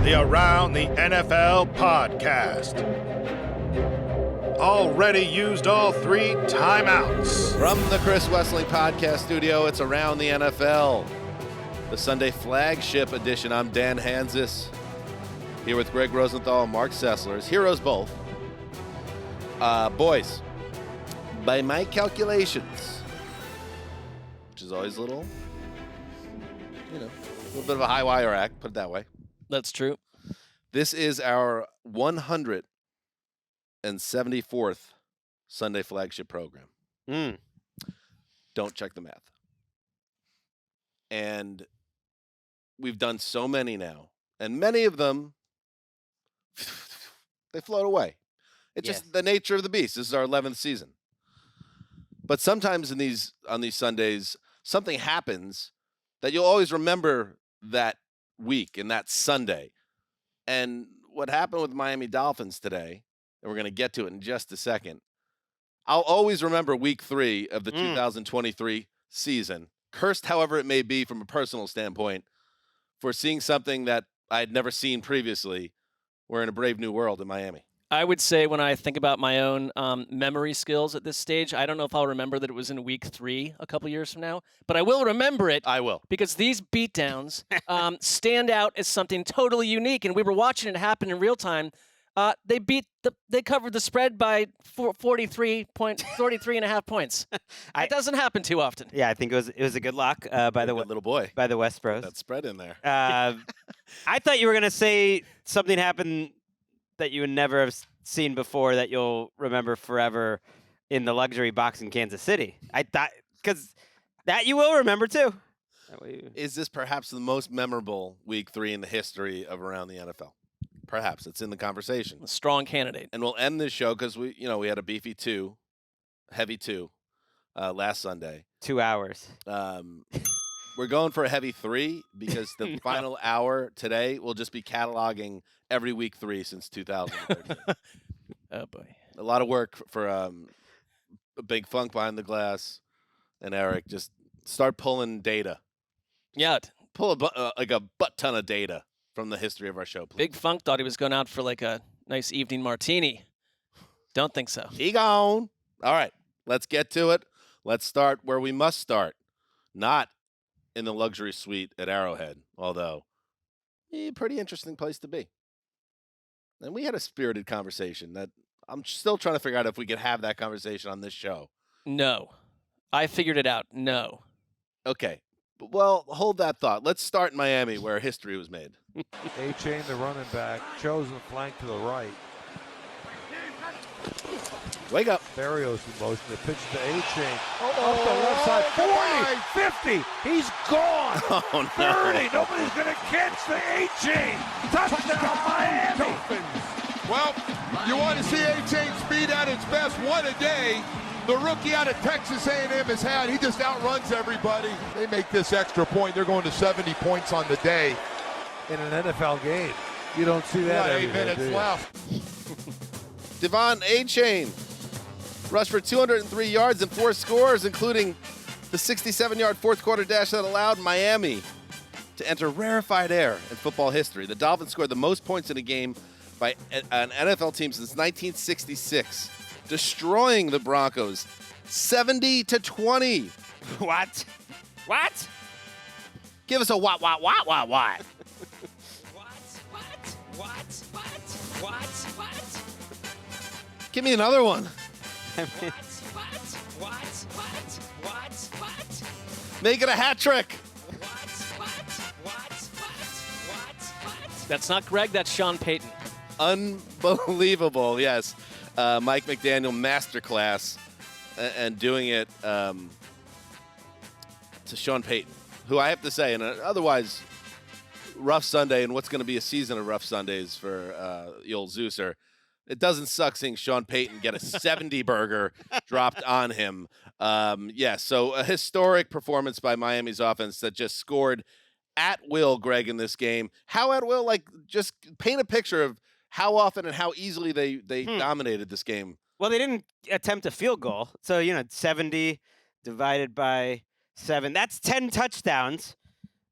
the Around the NFL podcast. Already used all 3 timeouts. From the Chris Wessling Podcast Studio, it's Around the NFL, the Sunday flagship edition. I'm Dan Hanzus, here with Gregg Rosenthal and Marc Sessler. Heroes both. Boys, by my calculations, which is always a little bit of a high wire act, put it that way. That's true. This is our 174th Sunday flagship program. Don't check the math. And we've done so many now, and many of them, they float away. It's just the nature of the beast. This is our 11th season. But sometimes on these Sundays, something happens that you'll always remember that week and that Sunday. And what happened with Miami Dolphins today, and we're going to get to it in just a second, I'll always remember week 3 of the 2023 season, cursed however it may be from a personal standpoint, for seeing something that I had never seen previously. We're in a brave new world in Miami. I would say when I think about my own memory skills at this stage, I don't know if I'll remember that it was in week 3 a couple years from now, but I will remember it. I will. Because these beatdowns stand out as something totally unique, and we were watching it happen in real time. They covered the spread by 43 and a half points. It doesn't happen too often. Yeah, I think it was a good lock by the little boy, by the West Bros. That spread in there. I thought you were gonna say something happened that you would never have seen before that you'll remember forever in the luxury box in Kansas City. I thought, because that you will remember too. Is this perhaps the most memorable week 3 in the history of Around the NFL? Perhaps it's in the conversation. A strong candidate. And we'll end this show because we had a beefy heavy 2 last Sunday. 2 hours. We're going for a heavy 3 because the final hour today will just be cataloging every week 3 since 2013. Oh, boy. A lot of work for Big Funk behind the glass and Eric. Just start pulling data. Yeah. Pull a butt ton of data from the history of our show, please. Big Funk thought he was going out for like a nice evening martini. Don't think so. He gone. All right, let's get to it. Let's start where we must start. Not in the luxury suite at Arrowhead, although pretty interesting place to be. And we had a spirited conversation that I'm still trying to figure out if we could have that conversation on this show. No. I figured it out. No. Okay. Well, hold that thought. Let's start in Miami, where history was made. A-Chain, the running back, chosen flank to the right. Wake up. Barrios in motion. They pitch to A-Chain. Off the left side. 40, 50. He's gone. Oh, no. 30. Nobody's going to catch the A-Chain. Touchdown, Miami. Dolphins. Well, you want to see A-Chain speed at its best. One a day. The rookie out of Texas A&M has had. He just outruns everybody. They make this extra point. They're going to 70 points on the day. In an NFL game. You don't see that every 8 day, minutes do you? left. Devon A-Chain rushed for 203 yards and 4 scores, including the 67-yard fourth-quarter dash that allowed Miami to enter rarefied air in football history. The Dolphins scored the most points in a game by an NFL team since 1966, destroying the Broncos 70-20. What? Give us a what? What? Give me another one. What? Make it a hat trick. That's not Greg. That's Sean Payton. Unbelievable, yes. Mike McDaniel masterclass and doing it to Sean Payton, who I have to say, in an otherwise rough Sunday and what's going to be a season of rough Sundays for the old Zeuser, it doesn't suck seeing Sean Payton get a 70 burger dropped on him. So a historic performance by Miami's offense that just scored at will, Greg, in this game. How at will? Like, just paint a picture of how often and how easily they dominated this game. Well, they didn't attempt a field goal. So, 70 divided by 7. That's 10 touchdowns.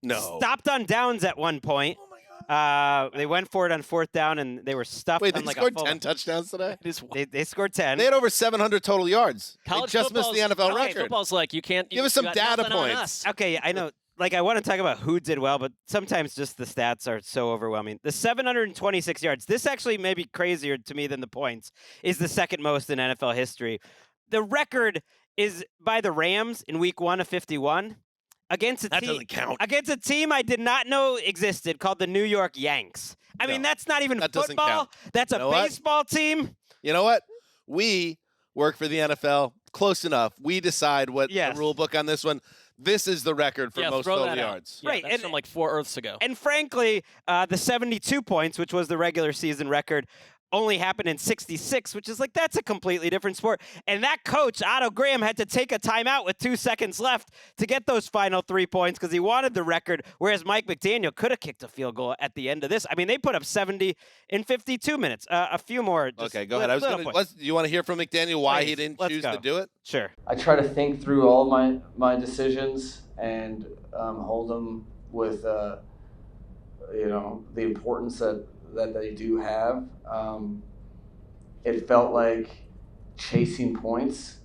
No. Stopped on downs at one point. Oh, my God. They went for it on 4th down, and they were stuffed. Wait, on they like scored a full. 10 touchdowns today? They scored 10. They had over 700 total yards. College they just missed the NFL college record. Football's like you can't Give us you some got data nothing on points. us. Okay, I know. Like, I want to talk about who did well, but sometimes just the stats are so overwhelming. The 726 yards, this actually may be crazier to me than the points, is the second most in NFL history. The record is by the Rams in week 1 of 51 against a That team. doesn't count. Against a team I did not know existed called the New York Yanks. I mean, that's not even that doesn't football. count. That's You a know what? baseball team. You know what? We work for the NFL. Close enough. We decide what Yes. the rule book on this one. This is the record for most throw total that out. yards. Yeah, Right, that's and- from like 4 Earths ago. And frankly, the 72 points, which was the regular season record, only happened in 66, which is like, that's a completely different sport. And that coach, Otto Graham, had to take a timeout with 2 seconds left to get those final 3 points because he wanted the record, whereas Mike McDaniel could have kicked a field goal at the end of this. I mean, they put up 70 in 52 minutes. A few more. Just Okay, go ahead. Do you want to hear from McDaniel why he Please, didn't let's choose go. to do it? Sure. I try to think through all of my decisions and hold them with the importance that they do have. It felt like chasing points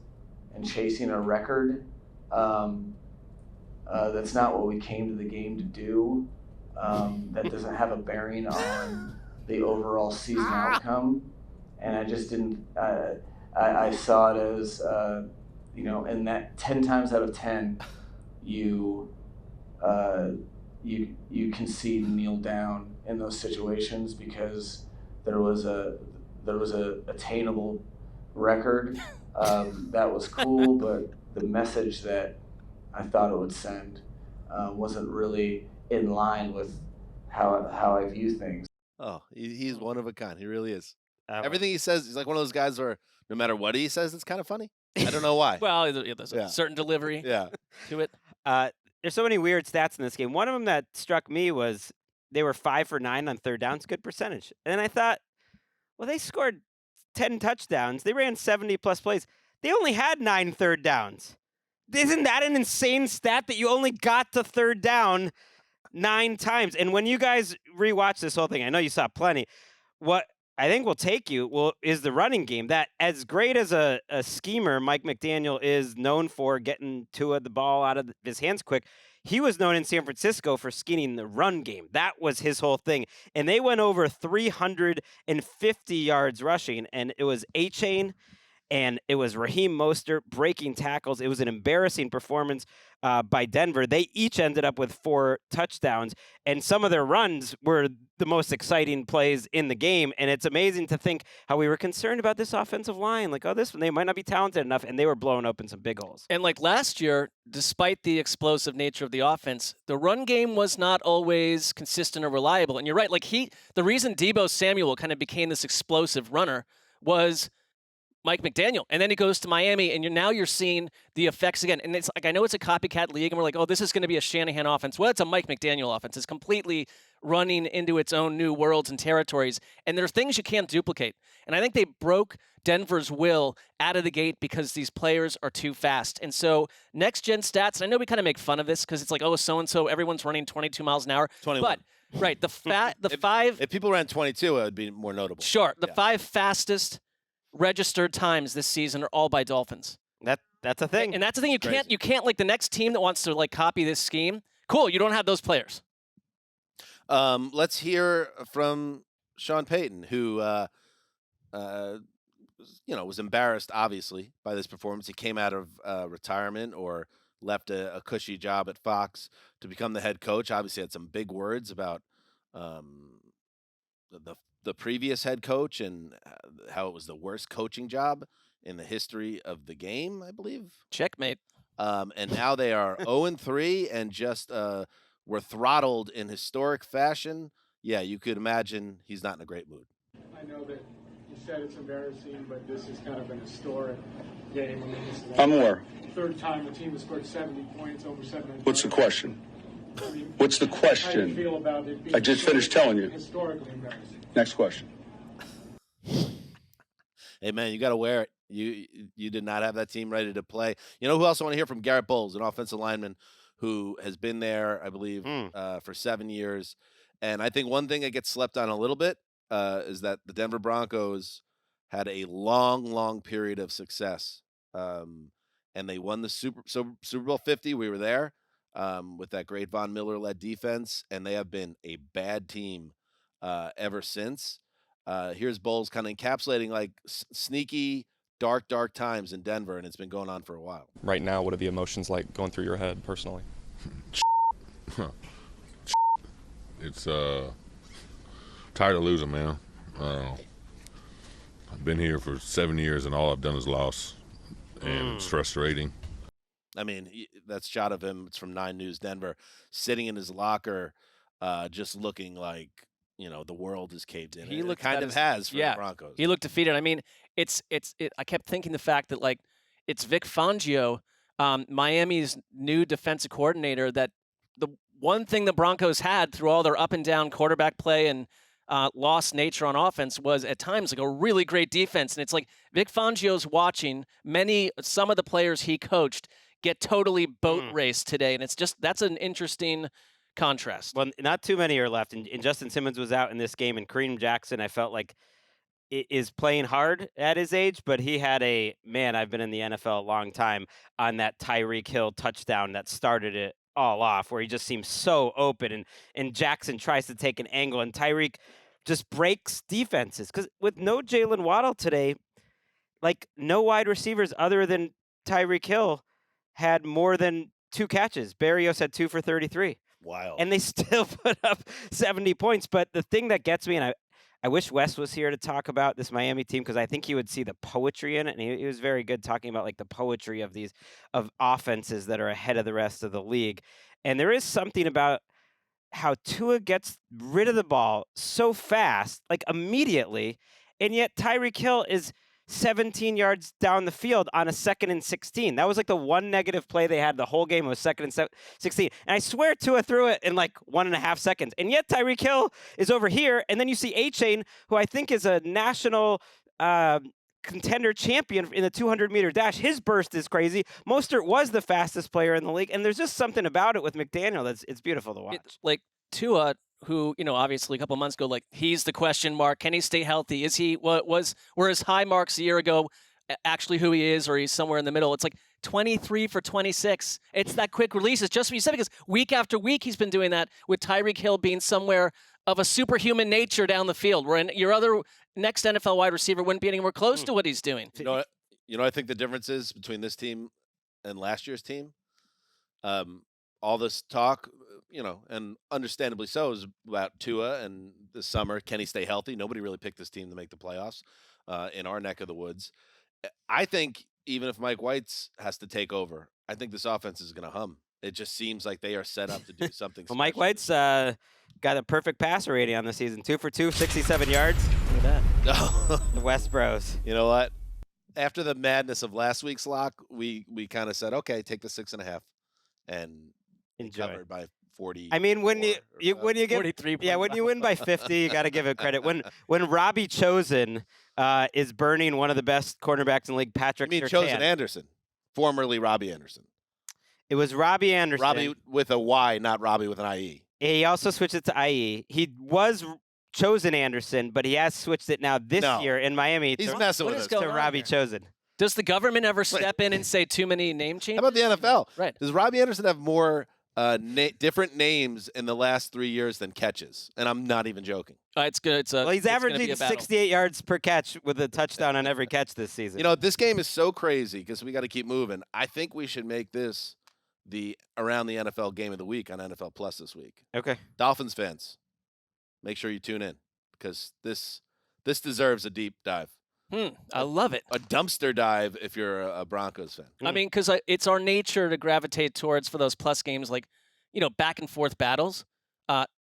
and chasing a record. That's not what we came to the game to do. That doesn't have a bearing on the overall season outcome. And I just didn't. I saw it as in that 10 times out of 10, you concede and kneel down in those situations because there was a attainable record that was cool, but the message that I thought it would send wasn't really in line with how I view things. Oh, he's one of a kind. He really is. Uh, Everything he says, he's like one of those guys where no matter what he says, it's kind of funny. I don't know why. Well, there's Yeah. a certain delivery Yeah. to it. There's so many weird stats in this game. One of them that struck me was they were 5 for 9 on 3rd downs, good percentage. And then I thought, well, they scored 10 touchdowns. They ran 70-plus plays. They only had 9 3rd downs. Isn't that an insane stat that you only got to 3rd down 9 times? And when you guys rewatch this whole thing, I know you saw plenty, what I think will take you is the running game. That as great as a schemer Mike McDaniel is known for getting Tua the ball out of his hands quick, he was known in San Francisco for scheming the run game. That was his whole thing. And they went over 350 yards rushing, and it was A-Chain, and it was Raheem Mostert breaking tackles. It was an embarrassing performance by Denver. They each ended up with 4 touchdowns, and some of their runs were the most exciting plays in the game. And it's amazing to think how we were concerned about this offensive line. Like, this one, they might not be talented enough, and they were blowing open some big holes. And like last year, despite the explosive nature of the offense, the run game was not always consistent or reliable. And you're right, like the reason Deebo Samuel kind of became this explosive runner was Mike McDaniel. And then he goes to Miami, and now you're seeing the effects again. And it's like, I know it's a copycat league, and we're like, oh, this is going to be a Shanahan offense. Well, it's a Mike McDaniel offense. It's completely running into its own new worlds and territories. And there are things you can't duplicate. And I think they broke Denver's will out of the gate because these players are too fast. And so next-gen stats, and I know we kind of make fun of this because it's like, oh, so-and-so, everyone's running 22 miles an hour. 21. But, right, the If- five... If people ran 22, it would be more notable. Sure, the Yeah. 5 fastest registered times this season are all by Dolphins. That's a thing. And that's the thing, Crazy. you can't like the next team that wants to like copy this scheme. Cool, you don't have those players. Let's hear from Sean Payton, who was embarrassed, obviously, by this performance. He came out of retirement or left a cushy job at Fox to become the head coach. Obviously, had some big words about the previous head coach and how it was the worst coaching job in the history of the game, I believe. Checkmate. And now they are 0-3 and just were throttled in historic fashion. Yeah, you could imagine he's not in a great mood. I know that you said it's embarrassing, but this is kind of an historic game. I mean, this is I'm aware. third time the team has scored 70 points, over 700. What's the question? I mean, What's the how do you question? feel about it being I just finished telling you. historically embarrassing? Next question. Hey, man, you got to wear it. You did not have that team ready to play. You know who else I want to hear from? Garrett Bowles, an offensive lineman who has been there, I believe, for 7 years. And I think one thing that gets slept on a little bit is that the Denver Broncos had a long period of success, and they won the Super Bowl 50. We were there with that great Von Miller-led defense, and they have been a bad team ever since. Here's Bowles kind of encapsulating like sneaky, dark times in Denver, and it's been going on for a while. Right now, what are the emotions like going through your head personally? It's tired of losing, man. I've been here for 7 years, and all I've done is loss, and it's frustrating. I mean, that shot of him, it's from 9 News Denver, sitting in his locker, just looking like, the world is caved in. It kind of has for the Broncos. He looked defeated. I mean, I kept thinking the fact that, like, it's Vic Fangio, Miami's new defensive coordinator, that the one thing the Broncos had through all their up and down quarterback play and lost nature on offense was at times like a really great defense. And it's like Vic Fangio's watching some of the players he coached get totally boat raced today. And it's just, that's an interesting contrast. Well, not too many are left. And Justin Simmons was out in this game, and Kareem Jackson, I felt like, is playing hard at his age, but he had I've been in the NFL a long time, on that Tyreek Hill touchdown that started it all off, where he just seems so open, and Jackson tries to take an angle, and Tyreek just breaks defenses. Because with no Jalen Waddle today, like, no wide receivers other than Tyreek Hill had more than 2 catches. Berrios had 2 for 33. Wow. And they still put up 70 points. But the thing that gets me, and I wish Wes was here to talk about this Miami team, because I think he would see the poetry in it. And he was very good talking about, like, the poetry of of offenses that are ahead of the rest of the league. And there is something about how Tua gets rid of the ball so fast, like immediately, and yet Tyreek Hill is 17 yards down the field on a 2nd and 16. That was like the one negative play they had the whole game. It was 2nd and 16. And I swear Tua threw it in like 1.5 seconds. And yet Tyreek Hill is over here. And then you see A-Chain, who I think is a national contender champion in the 200-meter dash. His burst is crazy. Mostert was the fastest player in the league. And there's just something about it with McDaniel it's beautiful to watch. Like Tua, who, obviously a couple months ago, like, he's the question mark. Can he stay healthy? Is he were his high marks a year ago actually who he is, or he's somewhere in the middle? It's like 23 for 26. It's that quick release. It's just what you said, because week after week he's been doing that, with Tyreek Hill being somewhere of a superhuman nature down the field, where your other next NFL wide receiver wouldn't be anywhere close to what he's doing. I think the difference is between this team and last year's team. All this talk, and understandably so, is about Tua and this summer. Can he stay healthy? Nobody really picked this team to make the playoffs in our neck of the woods. I think even if Mike White's has to take over, I think this offense is going to hum. It just seems like they are set up to do something well, Mike White's got a perfect passer rating on the season. 2 for 2, 67 yards. Look at that. The West Bros. You know what? After the madness of last week's lock, we kind of said, okay, take the 6.5 and enjoy covered by 40. I mean, when you get 43. when you win by 50, you got to give it credit. When Robbie Chosen is burning one of the best cornerbacks in the league, Patrick You mean Surtain. Chosen Anderson, formerly Robbie Anderson. It was Robbie Anderson. Robbie with a Y, not Robbie with an IE. He also switched it to IE. He was Chosen Anderson, but he has switched it now this year in Miami He's messing with us. to Robbie Chosen. Does the government ever step in and say too many name changes? How about the NFL? Right. Does Robbie Anderson have more different names in the last 3 years than catches? And I'm not even joking. It's good. Well, he's averaging 68 yards per catch with a touchdown on every catch this season. This game is so crazy because we got to keep moving. I think we should make this the Around the NFL Game of the Week on NFL Plus this week. Okay. Dolphins fans, make sure you tune in, because this deserves a deep dive. I love it. A dumpster dive if you're a Broncos fan. I mean, because it's our nature to gravitate towards, for those plus games, like, back and forth battles.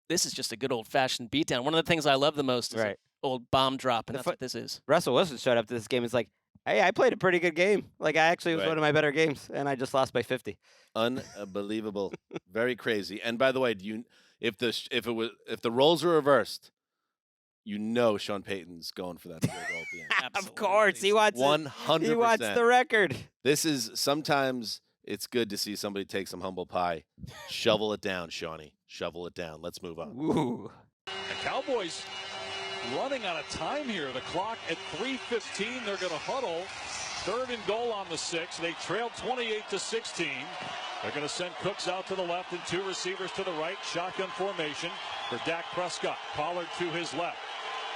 This is just a good old-fashioned beatdown. One of the things I love the most is an old bomb drop, and that's what this is. Russell Wilson showed up to this game. It's like, hey, I played a pretty good game. Like, I actually was one of my better games, and I just lost by 50. Unbelievable. Very crazy. And by the way, if the roles were reversed, Sean Payton's going for that field goal at the end. Of course, he wants 100%. He wants the record. This is sometimes it's good to see somebody take some humble pie. Shovel it down, Shawnee. Shovel it down. Let's move on. Ooh. Cowboys running out of time here. The clock at 3:15. They're going to huddle. 3rd and goal on the 6. They trail 28-16. They're going to send Cooks out to the left and 2 receivers to the right. Shotgun formation for Dak Prescott. Pollard to his left.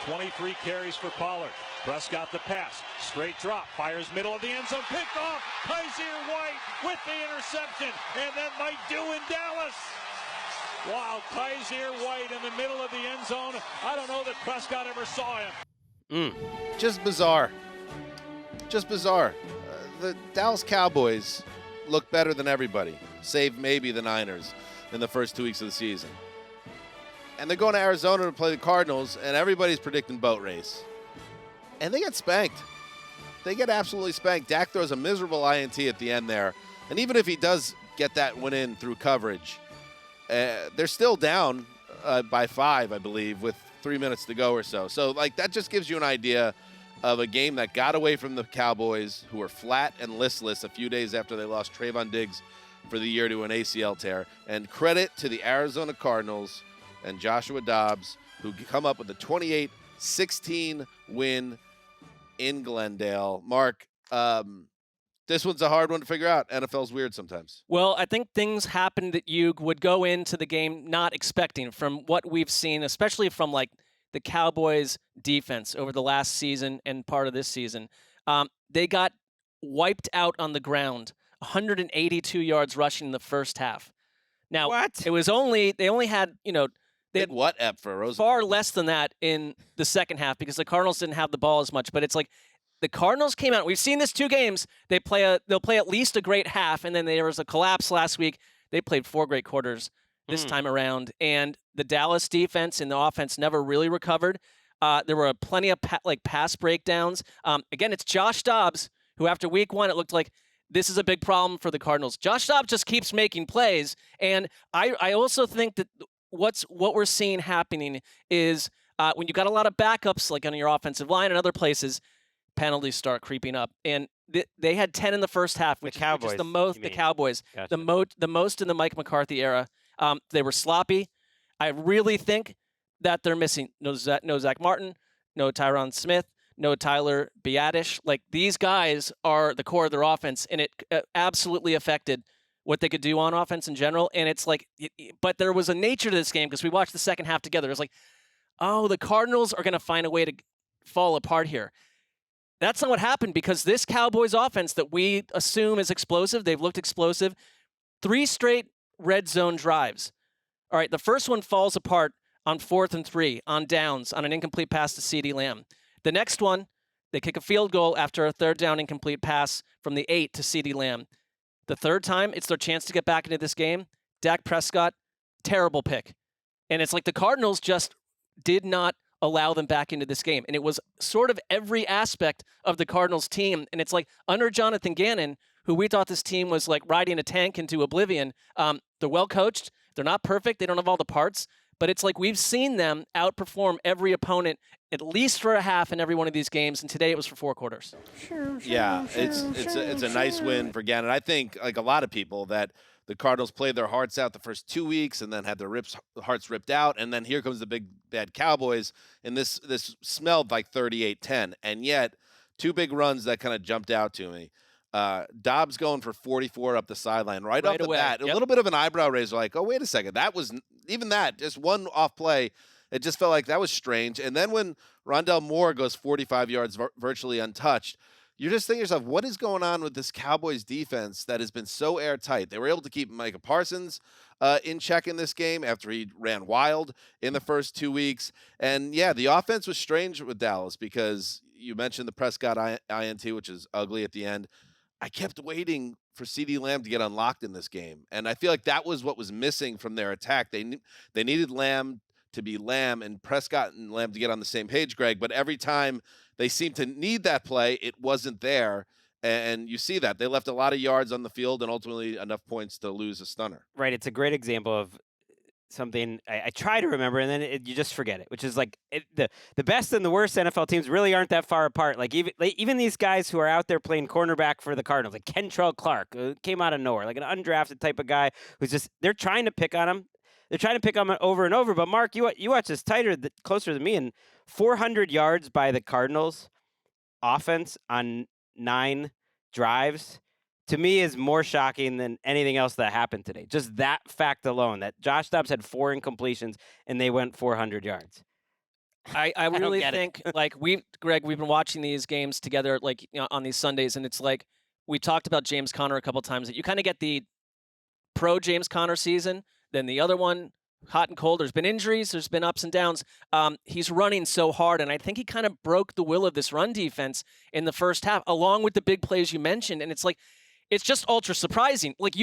23 carries for Pollard. Prescott the pass. Straight drop. Fires middle of the end zone. Picked off. Kaiser White with the interception. And that might do in Dallas. Wow, Kaiser White in the middle of the end zone. I don't know that Prescott ever saw him. Just bizarre. Just bizarre. The Dallas Cowboys look better than everybody, save maybe the Niners in the first 2 weeks of the season. And they're going to Arizona to play the Cardinals, and everybody's predicting boat race. And they get spanked. They get absolutely spanked. Dak throws a miserable INT at the end there. And even if he does get that one in through coverage, they're still down by 5, I believe, with 3 minutes to go or so. So, like, that just gives you an idea of a game that got away from the Cowboys, who were flat and listless a few days after they lost Trayvon Diggs for the year to an ACL tear. And credit to the Arizona Cardinals and Joshua Dobbs, who come up with a 28-16 win in Glendale. Mark, this one's a hard one to figure out. NFL's weird sometimes. Well, I think things happened that you would go into the game not expecting from what we've seen, especially from like the Cowboys defense over the last season and part of this season. They got wiped out on the ground, 182 yards rushing in the first half. Now, What? It was only, they only had, they Big had what ep for Rosenthal? far less than that in the second half because the Cardinals didn't have the ball as much. But it's like the Cardinals came out. We've seen this 2 games. They'll play at least a great half, and then there was a collapse last week. They played 4 great quarters this time around, and the Dallas defense and the offense never really recovered. There were plenty of pass breakdowns. Again, it's Josh Dobbs, who after week 1, it looked like this is a big problem for the Cardinals. Josh Dobbs just keeps making plays, and I also think that what we're seeing happening is when you got a lot of backups like on your offensive line and other places, penalties start creeping up. And they had 10 in the first half, which is the most. The Cowboys, Gotcha. the most in the Mike McCarthy era. They were sloppy. I really think that they're missing no Zach Martin, no Tyron Smith, no Tyler Biadasz. Like, these guys are the core of their offense, and it absolutely affected what they could do on offense in general. And it's like, but there was a nature to this game because we watched the second half together. It was like, oh, the Cardinals are going to find a way to fall apart here. That's not what happened because this Cowboys offense that we assume is explosive, they've looked explosive, 3 straight red zone drives. All right, the first one falls apart on 4th and 3, on downs, on an incomplete pass to CeeDee Lamb. The next one, they kick a field goal after a 3rd down incomplete pass from the 8 to CeeDee Lamb. The 3rd time, it's their chance to get back into this game. Dak Prescott, terrible pick. And it's like the Cardinals just did not allow them back into this game. And it was sort of every aspect of the Cardinals team. And it's like under Jonathan Gannon, who we thought this team was like riding a tank into oblivion, they're well coached. They're not perfect. They don't have all the parts. But it's like we've seen them outperform every opponent at least for a half in every one of these games. And today it was for 4 quarters. Yeah, it's a nice win for Gannon. I think, like a lot of people, that the Cardinals played their hearts out the first 2 weeks and then had their hearts ripped out. And then here comes the big bad Cowboys. And this smelled like 38-10. And yet 2 big runs that kind of jumped out to me. Dobbs going for 44 up the sideline right off the bat. A little bit of an eyebrow raiser, like, oh, wait a second. That was even that, just one off play. It just felt like that was strange. And then when Rondell Moore goes 45 yards virtually untouched, you're just thinking to yourself, what is going on with this Cowboys defense that has been so airtight? They were able to keep Micah Parsons in check in this game after he ran wild in the first 2 weeks. And, yeah, the offense was strange with Dallas because you mentioned the Prescott INT, which is ugly at the end. I kept waiting for CeeDee Lamb to get unlocked in this game. And I feel like that was what was missing from their attack. They needed Lamb to be Lamb and Prescott and Lamb to get on the same page, Greg. But every time they seemed to need that play, it wasn't there. And you see that. They left a lot of yards on the field and ultimately enough points to lose a stunner. Right. It's a great example of something I try to remember, and then you just forget it, which is like the best and the worst NFL teams really aren't that far apart. Like even these guys who are out there playing cornerback for the Cardinals, like Kentrell Clark, who came out of nowhere, like an undrafted type of guy who's just, they're trying to pick on him. they're trying to pick on him over and over. But Mark, you watch this closer than me, and 400 yards by the Cardinals offense on 9 drives, to me, is more shocking than anything else that happened today. Just that fact alone, that Josh Dobbs had 4 incompletions and they went 400 yards. I really think, like, Greg, we've been watching these games together, like, on these Sundays, and it's like we talked about James Conner a couple times. That you kind of get the pro James Conner season, then the other one, hot and cold. There's been injuries, there's been ups and downs. He's running so hard, and I think he kind of broke the will of this run defense in the first half, along with the big plays you mentioned. And it's like, it's just ultra surprising. Like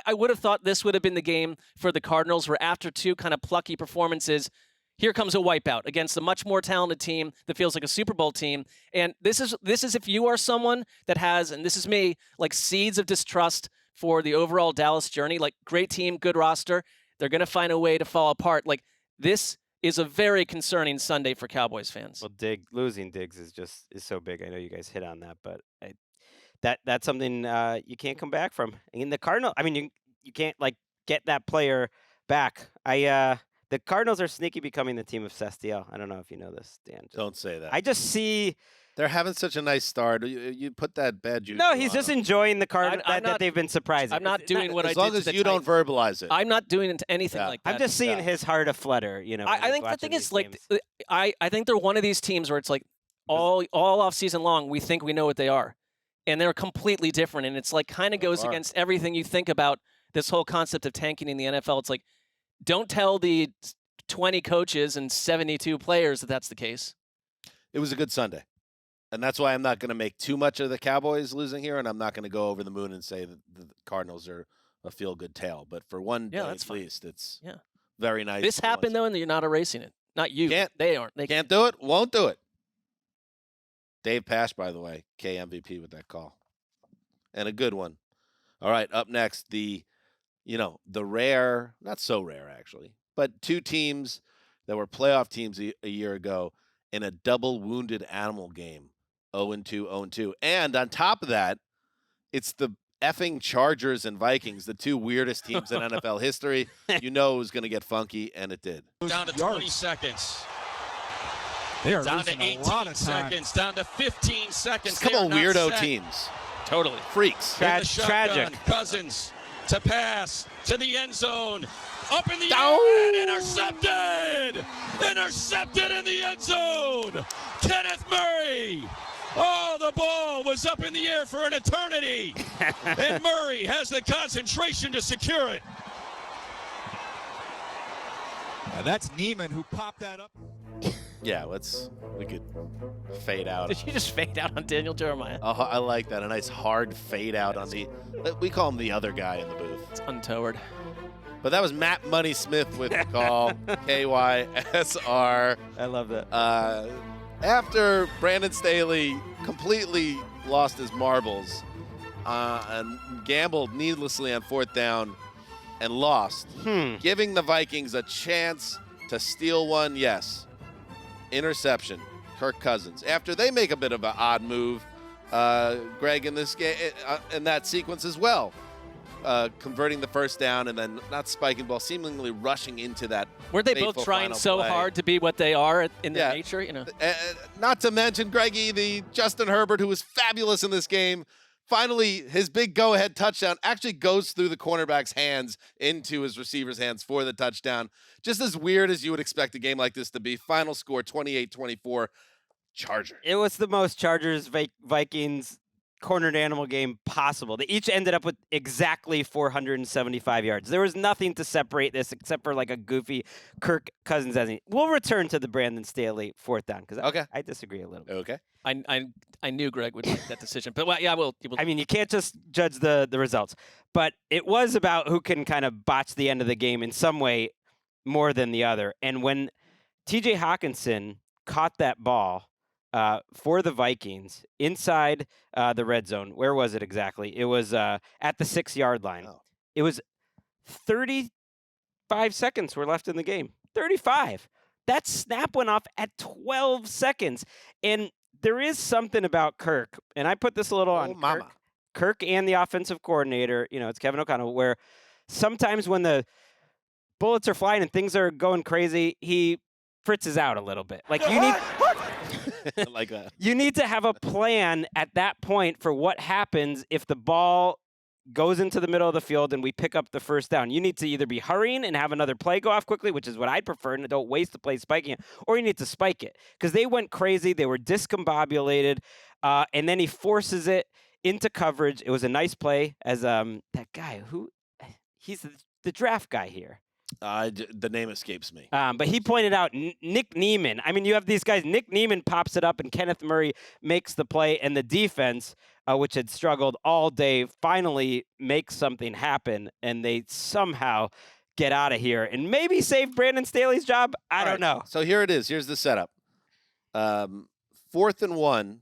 I would have thought this would have been the game for the Cardinals, where after 2 kind of plucky performances, here comes a wipeout against a much more talented team that feels like a Super Bowl team. And this is if you are someone that has, and this is me, like seeds of distrust for the overall Dallas journey, like great team, good roster, they're going to find a way to fall apart. Like, this is a very concerning Sunday for Cowboys fans. Well, losing Diggs is so big. I know you guys hit on that, but that's something you can't come back from. In the Cardinals, I mean, you can't like get that player back. The Cardinals are sneaky becoming the team of Sestiel. I don't know if you know this, Dan. Don't say that. I just see they're having such a nice start. You put that bad juice. No, he's just enjoying the Cardinals that they've been surprising. I'm not doing what I did. As long as you don't verbalize it. I'm not doing anything like that. I'm just seeing his heart aflutter. I think the thing is, like, I think they're one of these teams where it's like all off season long we think we know what they are, and they're completely different. And it's like kind of goes against everything you think about this whole concept of tanking in the NFL. It's like, don't tell the 20 coaches and 72 players that that's the case. It was a good Sunday. And that's why I'm not going to make too much of the Cowboys losing here, and I'm not going to go over the moon and say that the Cardinals are a feel-good tale. But for one day at least, it's very nice. This happened, though, and you're not erasing it. Not you. They aren't. They can't do it, won't do it. Dave Pasch, by the way, KMVP with that call. And a good one. All right, up next, the rare, not so rare actually, but 2 teams that were playoff teams a year ago in a double wounded animal game, 0-2, 0-2. And on top of that, it's the effing Chargers and Vikings, the 2 weirdest teams in NFL history. You know it was going to get funky, and it did. Down to 20 seconds. They are down to losing 18 a lot of time. seconds, down to 15 seconds. Just a couple weirdo teams. Totally. Freaks. Tragic. Cousins to pass to the end zone. Up in the air and intercepted! Intercepted in the end zone! Kenneth Murray! Oh, the ball was up in the air for an eternity! And Murray has the concentration to secure it. That's Neiman who popped that up. Yeah, we could fade out. Did you just fade out on Daniel Jeremiah? Oh, I like that. A nice hard fade out on we call him the other guy in the booth. It's untoward. But that was Matt Money Smith with the call. KYSR. I love that. After Brandon Staley completely lost his marbles and gambled needlessly on 4th down and lost, giving the Vikings a chance to steal one, yes. Interception, Kirk Cousins. After they make a bit of an odd move, Greg, in this game, in that sequence as well, converting the first down and then not spiking ball, seemingly rushing into that. Weren't they both trying so hard to be what they are in their nature? Not to mention Greggy, the Justin Herbert, who was fabulous in this game. Finally, his big go-ahead touchdown actually goes through the cornerback's hands into his receiver's hands for the touchdown. Just as weird as you would expect a game like this to be. Final score, 28-24, Chargers. It was the most Chargers-Vikings cornered animal game possible. They each ended up with exactly 475 yards. There was nothing to separate this except for like a goofy Kirk Cousins. We'll return to the Brandon Staley 4th down because I disagree a little bit. Okay. I knew Greg would make that decision, but well, yeah, I will. I mean, you can't just judge the results, but it was about who can kind of botch the end of the game in some way more than the other. And when TJ Hawkinson caught that ball for the Vikings inside the red zone, where was it exactly? It was at the 6-yard line. Oh. It was 35 seconds were left in the game. 35. That snap went off at 12 seconds. And there is something about Kirk, and I put this a little on Kirk and the offensive coordinator, it's Kevin O'Connell, where sometimes when the bullets are flying and things are going crazy, he fritzes out a little bit. Like you need like that. You need to have a plan at that point for what happens if the ball goes into the middle of the field and we pick up the first down. You need to either be hurrying and have another play go off quickly, which is what I'd prefer, and don't waste the play spiking it, or you need to spike it because they went crazy. They were discombobulated, and then he forces it into coverage. It was a nice play as that guy he's the draft guy here. The name escapes me. But he pointed out Nick Neiman. I mean, you have these guys. Nick Neiman pops it up, and Kenneth Murray makes the play, and the defense, which had struggled all day, finally makes something happen, and they somehow get out of here and maybe save Brandon Staley's job. I don't know. So here it is. Here's the setup. 4th and 1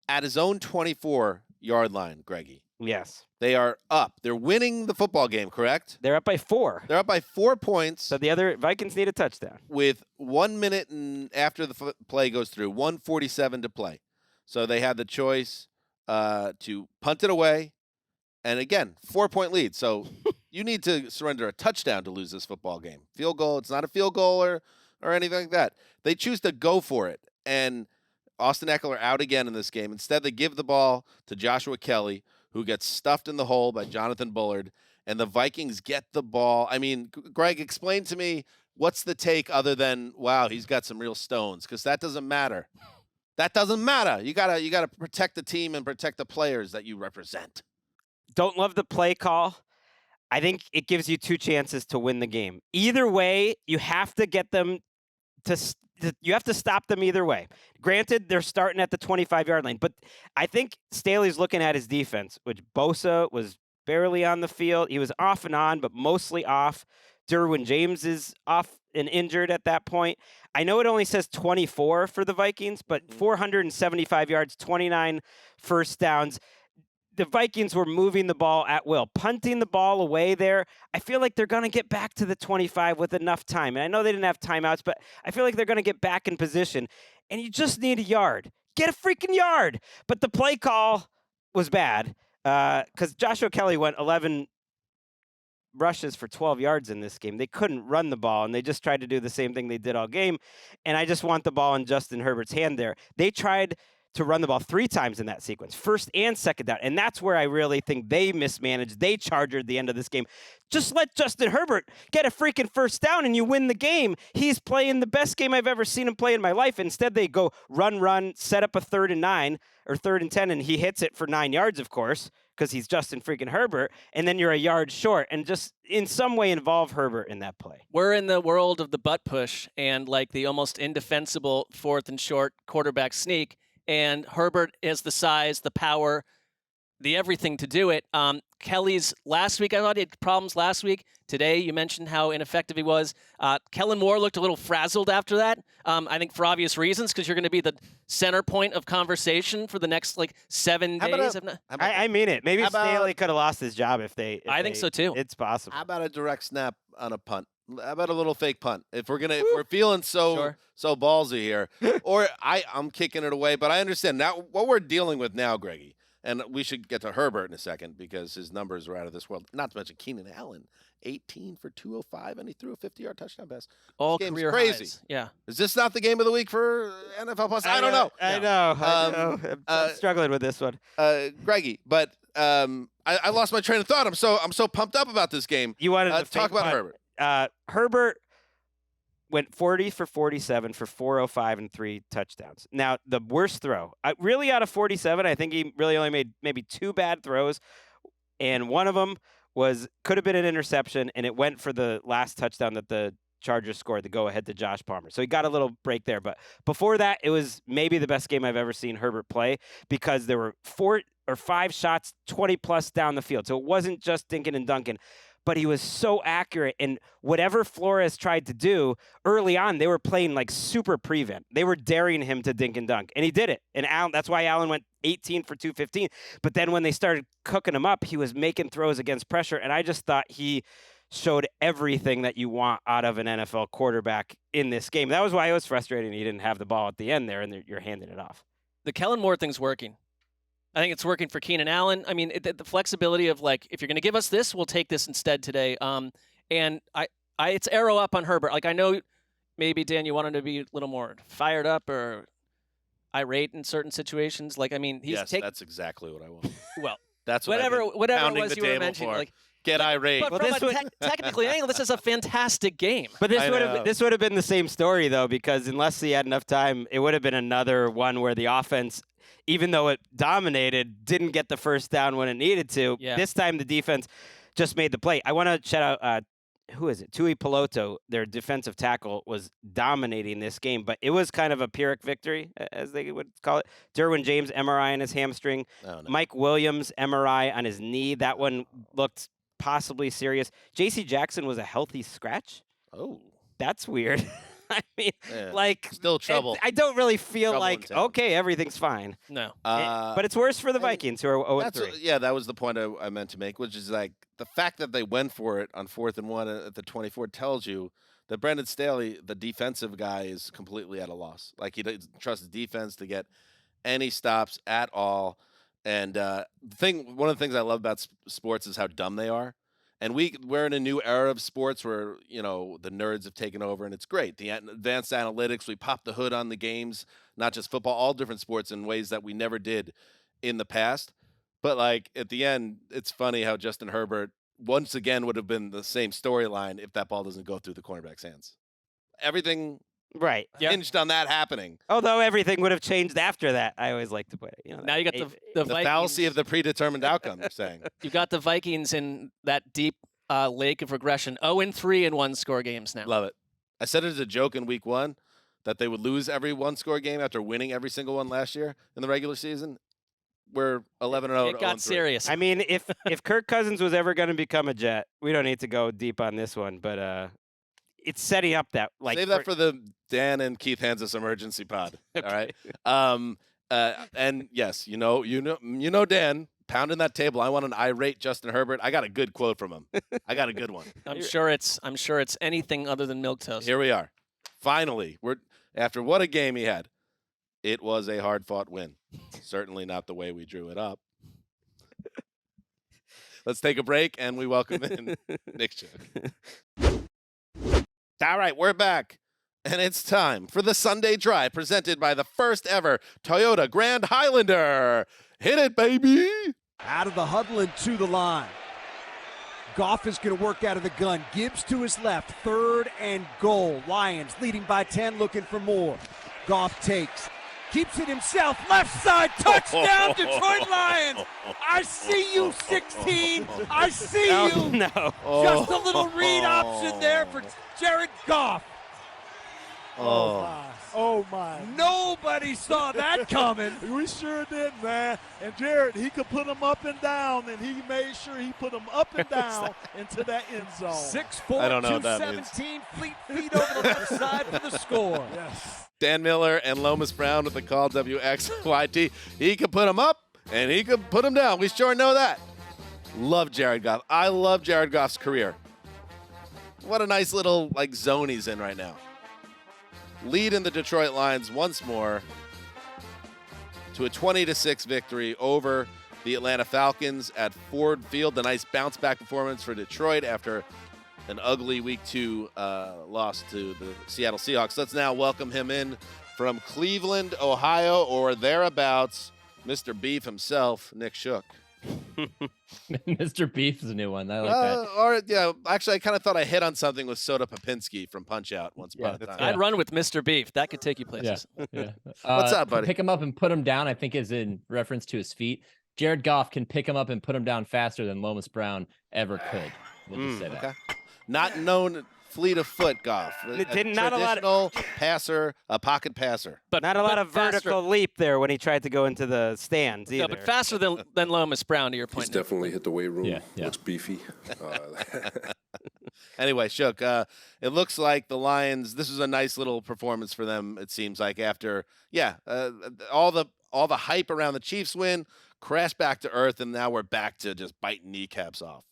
at his own 24-yard line, Greggy. Yes. They are up. They're winning the football game, correct? They're up by 4. They're up by 4 points. So the other Vikings need a touchdown. With 1 minute and after the play goes through, 1:47 to play. So they had the choice to punt it away. And again, 4-point lead. So you need to surrender a touchdown to lose this football game. Field goal, it's not a field goal or anything like that. They choose to go for it. And Austin Eckler out again in this game. Instead, they give the ball to Joshua Kelly, who gets stuffed in the hole by Jonathan Bullard, and the Vikings get the ball. I mean, Greg, explain to me what's the take other than, wow, he's got some real stones, because that doesn't matter. That doesn't matter. You gotta protect the team and protect the players that you represent. Don't love the play call. I think it gives you 2 chances to win the game. Either way, you have to get them you have to stop them either way. Granted, they're starting at the 25-yard line, but I think Staley's looking at his defense, which Bosa was barely on the field. He was off and on, but mostly off. Derwin James is off and injured at that point. I know it only says 24 for the Vikings, but 475 yards, 29 first downs. The Vikings were moving the ball at will, punting the ball away there. I feel like they're going to get back to the 25 with enough time. And I know they didn't have timeouts, but I feel like they're going to get back in position. And you just need a yard. Get a freaking yard. But the play call was bad because Joshua Kelly went 11 rushes for 12 yards in this game. They couldn't run the ball, and they just tried to do the same thing they did all game. And I just want the ball in Justin Herbert's hand there. They tried to run the ball 3 times in that sequence, first and second down. And that's where I really think they mismanaged. They charged at the end of this game. Just let Justin Herbert get a freaking first down and you win the game. He's playing the best game I've ever seen him play in my life. Instead, they go run, set up a 3rd and 9 or 3rd and 10, and he hits it for 9 yards, of course, because he's Justin freaking Herbert. And then you're a yard short, and just in some way involve Herbert in that play. We're in the world of the butt push and like the almost indefensible 4th and short quarterback sneak. And Herbert has the size, the power, the everything to do it. Kelly's last week, I thought he had problems last week. Today, you mentioned how ineffective he was. Kellen Moore looked a little frazzled after that. I think for obvious reasons, because you're going to be the center point of conversation for the next 7 days. I mean it. Maybe Staley could have lost his job if I think so too. It's possible. How about a direct snap on a punt? How about a little fake punt? If we're feeling so ballsy here, or I'm kicking it away, but I understand now what we're dealing with now, Greggy, and we should get to Herbert in a second because his numbers are out of this world. Not to mention Keenan Allen, 18 for 205, and he threw a 50-yard touchdown pass. All this game's career crazy. Highs. Yeah. Is this not the game of the week for NFL Plus? I don't know. I know. I'm struggling with this one, Greggy, but I lost my train of thought. I'm so pumped up about this game. You wanted to talk about Herbert. Herbert went 40 for 47 for 405 and 3 touchdowns. Now, the worst throw, really out of 47, I think he really only made maybe 2 bad throws, and one of them could have been an interception, and it went for the last touchdown that the Chargers scored, the go-ahead to Josh Palmer. So he got a little break there. But before that, it was maybe the best game I've ever seen Herbert play because there were 4 or 5 shots, 20-plus down the field. So it wasn't just dinking and dunking. But he was so accurate, and whatever Flores tried to do early on, they were playing like super prevent. They were daring him to dink and dunk, and he did it. And that's why Allen went 18 for 215. But then when they started cooking him up, he was making throws against pressure, and I just thought he showed everything that you want out of an NFL quarterback in this game. That was why it was frustrating he didn't have the ball at the end there, and you're handing it off. The Kellen Moore thing's working. I think it's working for Keenan Allen. I mean, the flexibility of if you're going to give us this, we'll take this instead today. And it's arrow up on Herbert. Like, I know maybe, Dan, you want him to be a little more fired up or irate in certain situations. Like, I mean, that's exactly what I want. Well, that's what whatever it was you were mentioning. For. Like, get irate. But from a technically angle, this is a fantastic game. But this would have been the same story, though, because unless he had enough time, it would have been another one where the offense, even though it dominated, didn't get the first down when it needed to. Yeah. This time, the defense just made the play. I want to shout out, who is it? Tui Peloto, their defensive tackle, was dominating this game, but it was kind of a Pyrrhic victory, as they would call it. Derwin James, MRI on his hamstring. Oh, no. Mike Williams, MRI on his knee. That one looked possibly serious. J.C. Jackson was a healthy scratch. Oh. That's weird. I mean, still trouble. I don't really feel Trouble like, in town. okay, everything's fine. No. But it's worse for the Vikings, who are 0-3. Yeah, that was the point I meant to make, which is like the fact that they went for it on 4th and 1 at the 24 tells you that Brandon Staley, the defensive guy, is completely at a loss. Like, he doesn't trust his defense to get any stops at all. And one of the things I love about sports is how dumb they are. And we're in a new era of sports where, the nerds have taken over, and it's great. The advanced analytics, we pop the hood on the games, not just football, all different sports in ways that we never did in the past. But, like, at the end, it's funny how Justin Herbert, once again, would have been the same storyline if that ball doesn't go through the cornerback's hands. Everything hinged on that happening. Although everything would have changed after that, I always like to put it. Now you got the Vikings. Fallacy of the predetermined outcome, you're saying. You got the Vikings in that deep lake of regression. 0-3 in one-score games now. Love it. I said it as a joke in week 1 that they would lose every one-score game after winning every single one last year in the regular season. We're 11-0. It got serious. I mean, if Kirk Cousins was ever going to become a Jet, we don't need to go deep on this one, but it's setting up that save that for the Dan and Keith Hanzus emergency pod. Okay. All right. And yes, you know Dan pounding that table. I want an irate Justin Herbert. I got a good quote from him. I got a good one. I'm sure it's anything other than milquetoast. Here we are. Finally, after what a game he had. It was a hard-fought win. Certainly not the way we drew it up. Let's take a break, and we welcome in Nick Shook. All right, we're back, and it's time for the Sunday Drive presented by the first ever Toyota Grand Highlander. Hit it, baby! Out of the huddle and to the line. Goff is going to work out of the gun. Gibbs to his left, 3rd and goal. Lions leading by 10, looking for more. Goff takes. Keeps it himself, left side, touchdown, Detroit Lions! I see you, 16! I see you! No. Just a little read option there for Jared Goff. Oh, my. Nobody saw that coming. We sure did, man. And Jared, he could put them up and down, and he made sure he put them up and down into that end zone. 6'4", I don't know what that 217, fleet feet over the left side for the score. Yes. Dan Miller and Lomas Brown with the call WXYT. He could put them up, and he could put them down. We sure know that. Love Jared Goff. I love Jared Goff's career. What a nice little zone he's in right now. Lead in the Detroit Lions once more to a 20-6 victory over the Atlanta Falcons at Ford Field. The nice bounce-back performance for Detroit after an ugly Week 2 loss to the Seattle Seahawks. Let's now welcome him in from Cleveland, Ohio, or thereabouts, Mr. Beef himself, Nick Shook. Mr. Beef is a new one. I like that. Actually, I kind of thought I hit on something with Soda Popinski from Punch-Out once upon a time. I'd run with Mr. Beef. That could take you places. Yeah. What's up, buddy? Pick him up and put him down, I think, is in reference to his feet. Jared Goff can pick him up and put him down faster than Lomas Brown ever could. We'll just say that. Okay. Not known fleet of foot Goff. Not a lot of passer, a pocket passer. But not a lot of vertical leap there when he tried to go into the stands either. No, but faster than Lomas Brown, to your point. He's definitely hit the weight room. Yeah. Looks beefy. Anyway, Shook, it looks like the Lions, this was a nice little performance for them, it seems like, after, all the hype around the Chiefs win, crashed back to earth, and now we're back to just biting kneecaps off.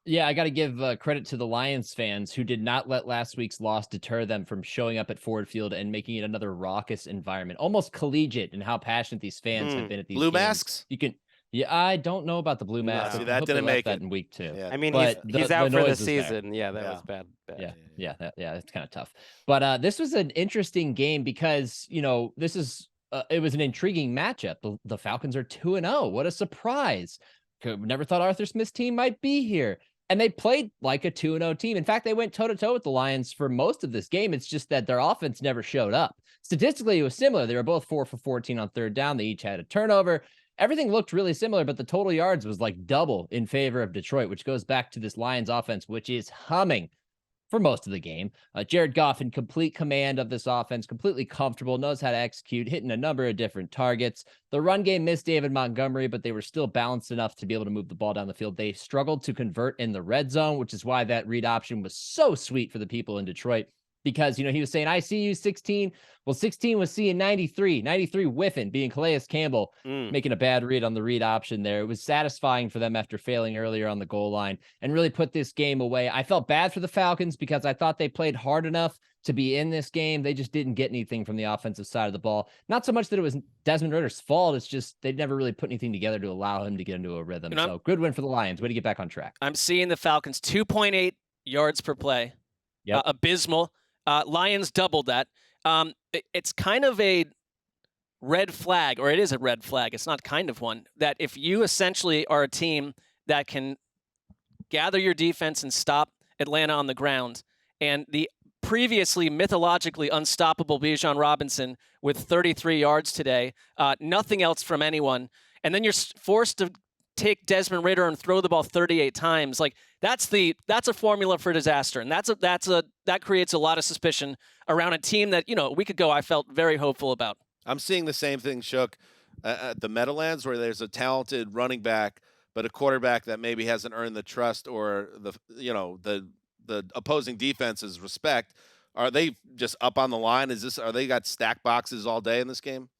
Yeah, I got to give credit to the Lions fans who did not let last week's loss deter them from showing up at Ford Field and making it another raucous environment, almost collegiate in how passionate these fans have been at these Blue games. masks? You can Yeah, I don't know about the blue mask. See, I that hope they didn't left make that it in week 2. Yeah. I mean, But he's out for the noise was there. season. Yeah, that was bad. Yeah, it's kind of tough. But this was an interesting game because, this is it was an intriguing matchup. The Falcons are 2-0. What a surprise. Never thought Arthur Smith's team might be here. And they played like a 2-0 team. In fact, they went toe-to-toe with the Lions for most of this game. It's just that their offense never showed up. Statistically, it was similar. They were both 4 for 14 on third down. They each had a turnover. Everything looked really similar, but the total yards was like double in favor of Detroit, which goes back to this Lions offense, which is humming for most of the game. Jared Goff in complete command of this offense, completely comfortable, knows how to execute, hitting a number of different targets. The run game missed David Montgomery, but they were still balanced enough to be able to move the ball down the field. They struggled to convert in the red zone, which is why that read option was so sweet for the people in Detroit. Because, he was saying, I see you 16. Well, 16 was seeing 93 whiffing, being Calais Campbell, making a bad read on the read option there. It was satisfying for them after failing earlier on the goal line and really put this game away. I felt bad for the Falcons because I thought they played hard enough to be in this game. They just didn't get anything from the offensive side of the ball. Not so much that it was Desmond Ritter's fault. It's just they never really put anything together to allow him to get into a rhythm. So good win for the Lions. Way to get back on track. I'm seeing the Falcons 2.8 yards per play. Yep. Abysmal. Lions doubled that. It's kind of a red flag, or it is a red flag. It's not kind of one, that if you essentially are a team that can gather your defense and stop Atlanta on the ground, and the previously mythologically unstoppable Bijan Robinson with 33 yards today, nothing else from anyone, and then you're forced to take Desmond Ridder and throw the ball 38 times, like that's a formula for disaster, and that creates a lot of suspicion around a team that a week ago I felt very hopeful about. I'm seeing the same thing, Shook, at the Meadowlands, where there's a talented running back, but a quarterback that maybe hasn't earned the trust or the opposing defense's respect. Are they just up on the line? Are they got stack boxes all day in this game?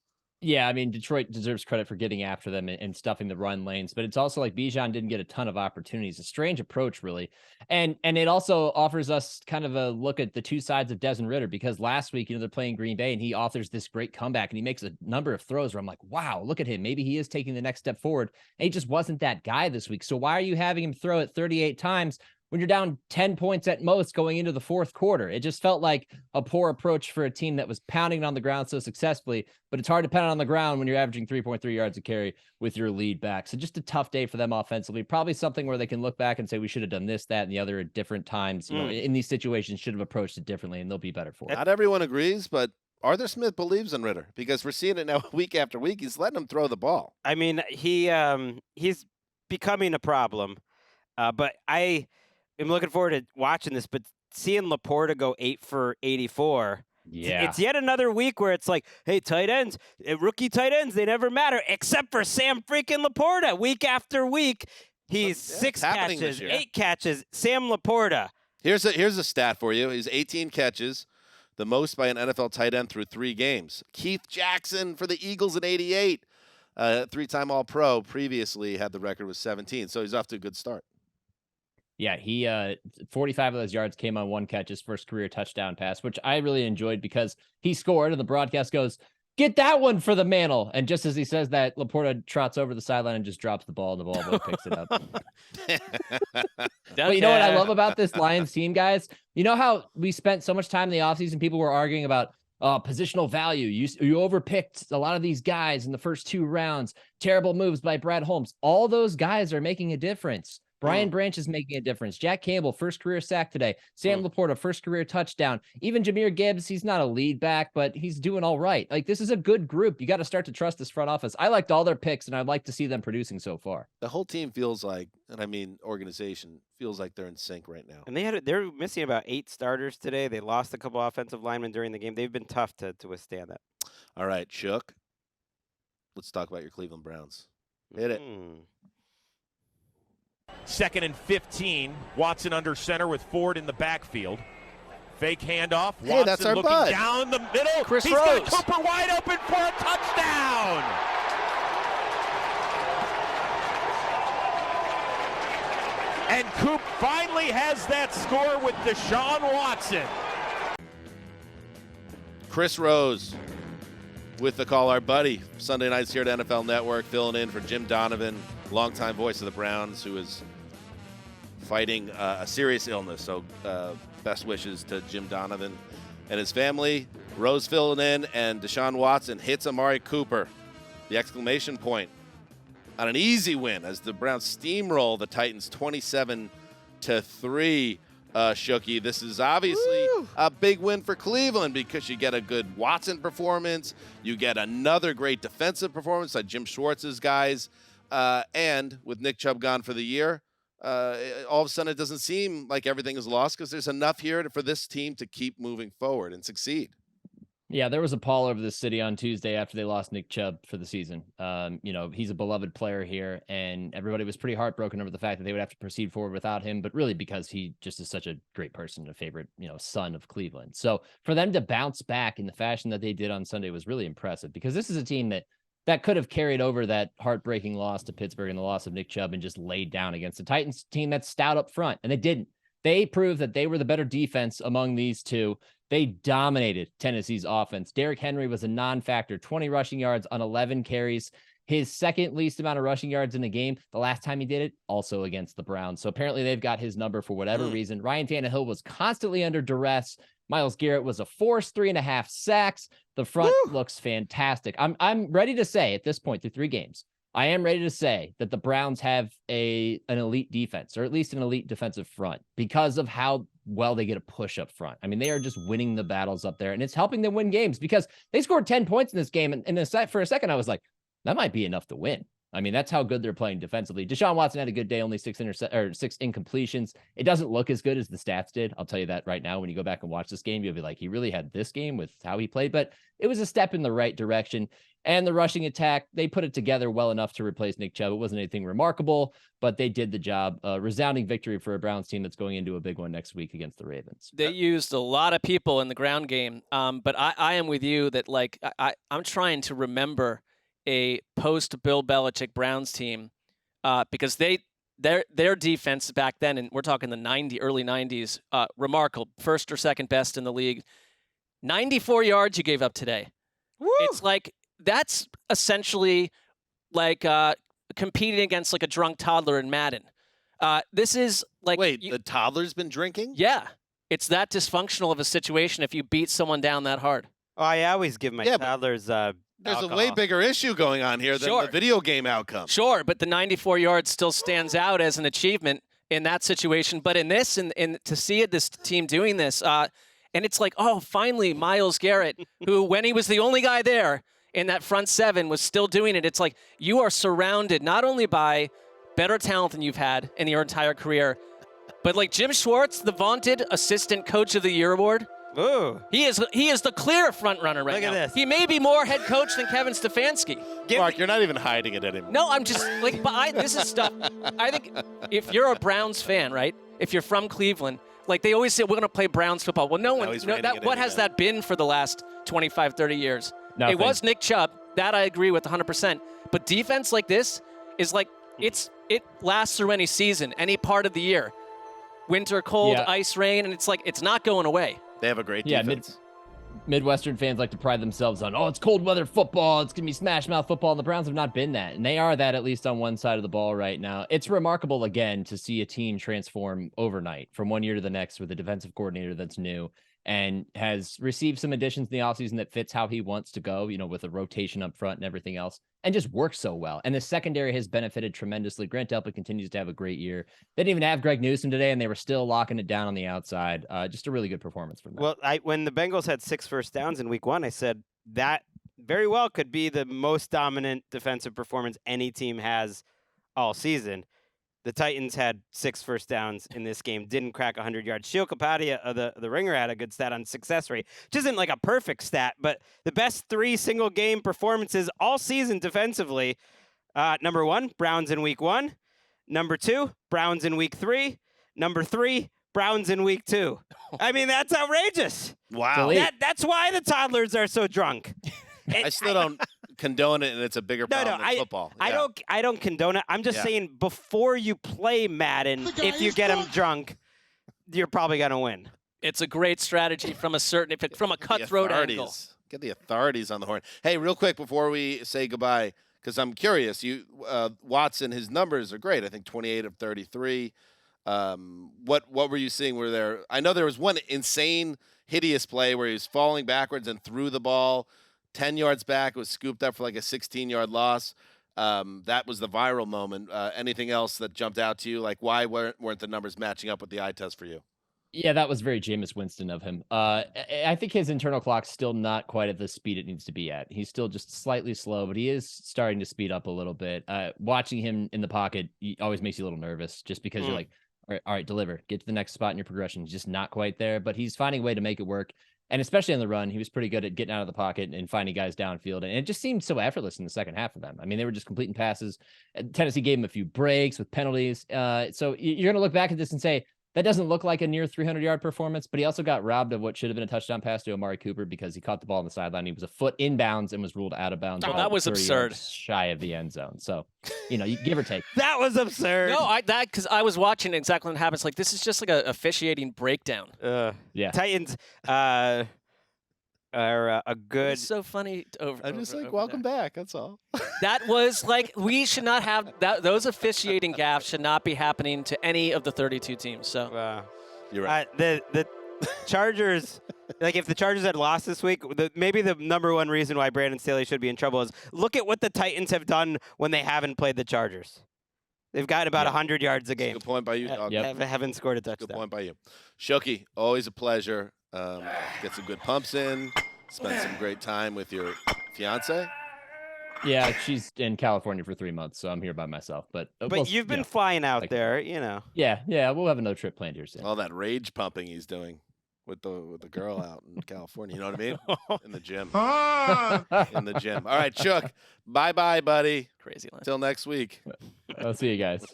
Yeah, I mean, Detroit deserves credit for getting after them and stuffing the run lanes, but it's also like Bijan didn't get a ton of opportunities. A strange approach, really. And it also offers us kind of a look at the two sides of Desmond Ridder, because last week, they're playing Green Bay and he authors this great comeback and he makes a number of throws where I'm like, wow, look at him. Maybe he is taking the next step forward. And he just wasn't that guy this week. So why are you having him throw it 38 times when you're down 10 points at most going into the fourth quarter? It just felt like a poor approach for a team that was pounding on the ground so successfully, but it's hard to pound on the ground when you're averaging 3.3 yards a carry with your lead back. So just a tough day for them offensively. Probably something where they can look back and say, we should have done this, that, and the other at different times. In these situations, should have approached it differently, and they'll be better for it. Not everyone agrees, but Arthur Smith believes in Ridder because we're seeing it now week after week. He's letting him throw the ball. I mean, he's becoming a problem, but I'm looking forward to watching this, but seeing Laporta go 8 for 84, it's yet another week where it's like, hey, tight ends, rookie tight ends, they never matter, except for Sam freaking Laporta. Week after week, he's 6 catches, 8 catches. Sam Laporta. Here's a stat for you. He's 18 catches, the most by an NFL tight end through 3 games. Keith Jackson for the Eagles in 88, 3-time All-Pro, previously had the record with 17, so he's off to a good start. Yeah, he 45 of those yards came on 1 catch, his first career touchdown pass, which I really enjoyed because he scored and the broadcast goes, get that one for the mantle. And just as he says that, Laporta trots over the sideline and just drops the ball, and the ball boy picks it up. But you know what I love about this Lions team, guys? You know how we spent so much time in the offseason, people were arguing about positional value. You overpicked a lot of these guys in the first 2 rounds. Terrible moves by Brad Holmes. All those guys are making a difference. Brian Branch is making a difference. Jack Campbell, first career sack today. Sam Laporta, first career touchdown. Even Jahmyr Gibbs, he's not a lead back, but he's doing all right. Like, this is a good group. You got to start to trust this front office. I liked all their picks, and I'd like to see them producing so far. The whole team feels like, and I mean organization, feels like they're in sync right now. And they're missing about 8 starters today. They lost a couple offensive linemen during the game. They've been tough to withstand that. All right, Shook, let's talk about your Cleveland Browns. Hit it. 2nd and 15. Watson under center with Ford in the backfield. Fake handoff. Watson hey, that's our looking bud. Down the middle. Chris He's Rose. got Cooper wide open for a touchdown. And Coop finally has that score with Deshaun Watson. Chris Rose with the call, our buddy, Sunday nights here at NFL Network, filling in for Jim Donovan, longtime voice of the Browns, who is fighting a serious illness. So best wishes to Jim Donovan and his family. Rose filling in, and Deshaun Watson hits Amari Cooper. The exclamation point on an easy win as the Browns steamroll the Titans 27-3. Shooky, this is obviously a big win for Cleveland because you get a good Watson performance, you get another great defensive performance like Jim Schwartz's guys, and with Nick Chubb gone for the year, all of a sudden it doesn't seem like everything is lost because there's enough here for this team to keep moving forward and succeed. Yeah, there was a pall over the city on Tuesday after they lost Nick Chubb for the season. He's a beloved player here, and everybody was pretty heartbroken over the fact that they would have to proceed forward without him, but really because he just is such a great person, a favorite, son of Cleveland. So for them to bounce back in the fashion that they did on Sunday was really impressive, because this is a team that could have carried over that heartbreaking loss to Pittsburgh and the loss of Nick Chubb and just laid down against the Titans team that's stout up front, and they didn't. They proved that they were the better defense among these two. They dominated Tennessee's offense. Derrick Henry was a non-factor, 20 rushing yards on 11 carries, his second least amount of rushing yards in a game. The last time he did it, also against the Browns. So apparently they've got his number for whatever reason. Ryan Tannehill was constantly under duress. Myles Garrett was a forced 3.5 sacks. The front looks fantastic. I'm ready to say at this point through 3 games, I am ready to say that the Browns have an elite defense, or at least an elite defensive front, because of how well they get a push up front. I mean, they are just winning the battles up there, and it's helping them win games because they scored 10 points in this game. And for a second, I was like, that might be enough to win. I mean, that's how good they're playing defensively. Deshaun Watson had a good day, only 6 incompletions. It doesn't look as good as the stats did. I'll tell you that right now. When you go back and watch this game, you'll be like, he really had this game with how he played, but it was a step in the right direction. And the rushing attack, they put it together well enough to replace Nick Chubb. It wasn't anything remarkable, but they did the job. Resounding victory for a Browns team that's going into a big one next week against the Ravens. They used a lot of people in the ground game, but I am with you that I'm trying to remember a post-Bill Belichick Browns team because their defense back then, and we're talking the early 90s, remarkable, first or second best in the league. 94 yards you gave up today. Woo! It's like that's essentially like competing against like a drunk toddler in Madden. This is like the toddler's been drinking? Yeah, it's that dysfunctional of a situation if you beat someone down that hard. Oh, I always give my toddlers. There's a way bigger issue going on here than the video game outcome. Sure, but the 94 yards still stands out as an achievement in that situation. But in this, and to see this team doing this, and it's like, oh, finally, Myles Garrett, who when he was the only guy there in that front 7 was still doing it. It's like you are surrounded not only by better talent than you've had in your entire career, but like Jim Schwartz, the vaunted Assistant Coach of the Year award. Ooh. He is the clear front runner right now. Look at this. He may be more head coach than Kevin Stefanski. Mark, you're not even hiding it anymore. No, I'm just like, this is stuff. I think if you're a Browns fan, right? If you're from Cleveland, like they always say, we're going to play Browns football. Well, what has that been for the last 25, 30 years? Nothing. It was Nick Chubb. That I agree with 100%. But defense like this is like, it lasts through any season, any part of the year. Winter, cold, ice, rain, and it's like, it's not going away. They have a great defense. Midwestern fans like to pride themselves on, it's cold weather football. It's going to be smash mouth football. And the Browns have not been that. And they are that at least on one side of the ball right now. It's remarkable, again, to see a team transform overnight from one year to the next with a defensive coordinator that's new and has received some additions in the offseason that fits how he wants to go, with a rotation up front and everything else, and just works so well. And the secondary has benefited tremendously. Grant Delpit continues to have a great year. They didn't even have Greg Newsome today, and they were still locking it down on the outside. Just a really good performance from them. Well, when the Bengals had 6 first downs in week 1, I said that very well could be the most dominant defensive performance any team has all season. The Titans had 6 first downs in this game, didn't crack 100 yards. Shio Kapadia of the Ringer had a good stat on success rate, which isn't like a perfect stat, but the best 3 single-game performances all season defensively. Number 1, Browns in week 1. Number 2, Browns in week 3. Number 3, Browns in week 2. I mean, that's outrageous. Wow. That's why the toddlers are so drunk. I still don't condone it, and it's a bigger problem than football. I don't condone it. I'm just saying before you play Madden, if you get them drunk, you're probably going to win. It's a great strategy from a cutthroat angle. Get the authorities on the horn. Hey, real quick before we say goodbye, because I'm curious. Watson, his numbers are great. I think 28 of 33. What were you seeing? Were there? I know there was one insane, hideous play where he was falling backwards and threw the ball 10 yards back. It was scooped up for like a 16-yard loss. That was the viral moment. Anything else that jumped out to you? Like, why weren't the numbers matching up with the eye test for you? Yeah, that was very Jameis Winston of him. I think his internal clock's still not quite at the speed it needs to be at. He's still just slightly slow, but he is starting to speed up a little bit. Watching him in the pocket always makes you a little nervous just because you're like, all right, deliver. Get to the next spot in your progression. He's just not quite there, but he's finding a way to make it work. And especially on the run, he was pretty good at getting out of the pocket and finding guys downfield. And it just seemed so effortless in the second half of them. I mean, they were just completing passes. Tennessee gave him a few breaks with penalties. So you're going to look back at this and say, that doesn't look like a near 300-yard performance, but he also got robbed of what should have been a touchdown pass to Amari Cooper because he caught the ball on the sideline. He was a foot inbounds and was ruled out of bounds. Oh, that was absurd. Shy of the end zone. So, you give or take. That was absurd. No, because I was watching exactly what happens. Like, this is just like a officiating breakdown. Yeah. Titans are a good. It's so funny. I'm just like, welcome back. That's all. That was like, we should not have that. Those officiating gaffes should not be happening to any of the 32 teams. So you're right. The Chargers, like if the Chargers had lost this week, maybe the number one reason why Brandon Staley should be in trouble is look at what the Titans have done when they haven't played the Chargers. They've got about 100 yards a game. Good point by you. Haven't scored a touchdown. Good point by you. Shoki, always a pleasure. Get some good pumps in. Spend some great time with your fiance. Yeah, she's in California for 3 months, so I'm here by myself. But you've been flying out there, Yeah, we'll have another trip planned here soon. All that rage pumping he's doing with the girl out in California. You know what I mean? In the gym. In the gym. All right, Chuck. Bye, buddy. Crazy line. Till next week. I'll see you guys.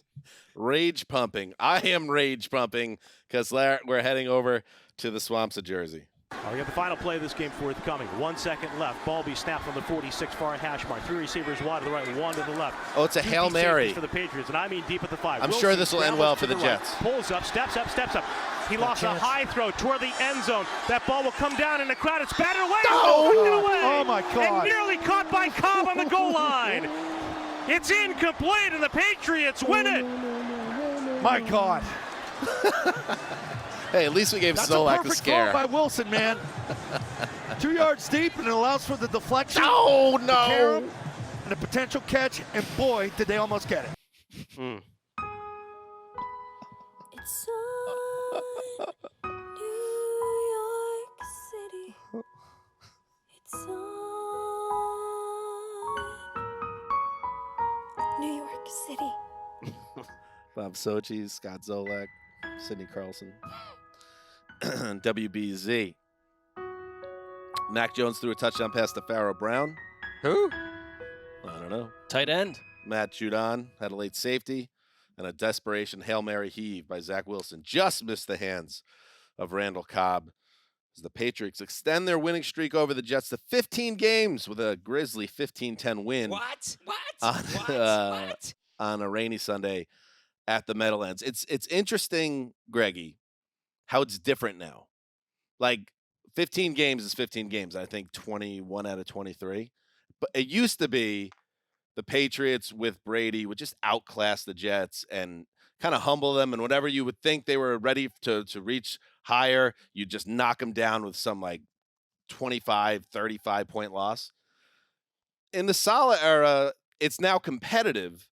Rage pumping. I am rage pumping because we're heading over to the swamps of Jersey. We got the final play of this game forthcoming. 1 second left. Ball be snapped from the 46 far hash mark. 3 receivers wide to the right, 1 to the left. Oh, it's a Hail Mary for the Patriots, and I mean deep at the 5. I'm sure this will end well for the Jets. Pulls up, steps up. He lost a high throw toward the end zone. That ball will come down in the crowd. It's batted away. Oh my God. And nearly caught by Cobb on the goal line. It's incomplete, and the Patriots win it. My God. Hey, at least we gave Solak a scare. That's a perfect throw by Wilson, man. 2 yards deep, and it allows for the deflection. Oh, no. no. And a potential catch, and boy, did they almost get it. It's on New York City. It's on New York City. Bob Sochi, Scott Zolak, Sidney Carlson, WBZ. Mac Jones threw a touchdown pass to Pharaoh Brown. Who? I don't know. Tight end. Matt Judon had a late safety, and a desperation Hail Mary heave by Zach Wilson just missed the hands of Randall Cobb as the Patriots extend their winning streak over the Jets to 15 games with a grisly 15-10 win. What? On a rainy Sunday at the Meadowlands. It's interesting, Greggy, how it's different now. Like 15 games is 15 games. I think 21 out of 23. But it used to be the Patriots with Brady would just outclass the Jets and kind of humble them, and whatever you would think they were ready to reach higher, you just knock them down with some like 25, 35-point loss. In the Saleh era, it's now competitive,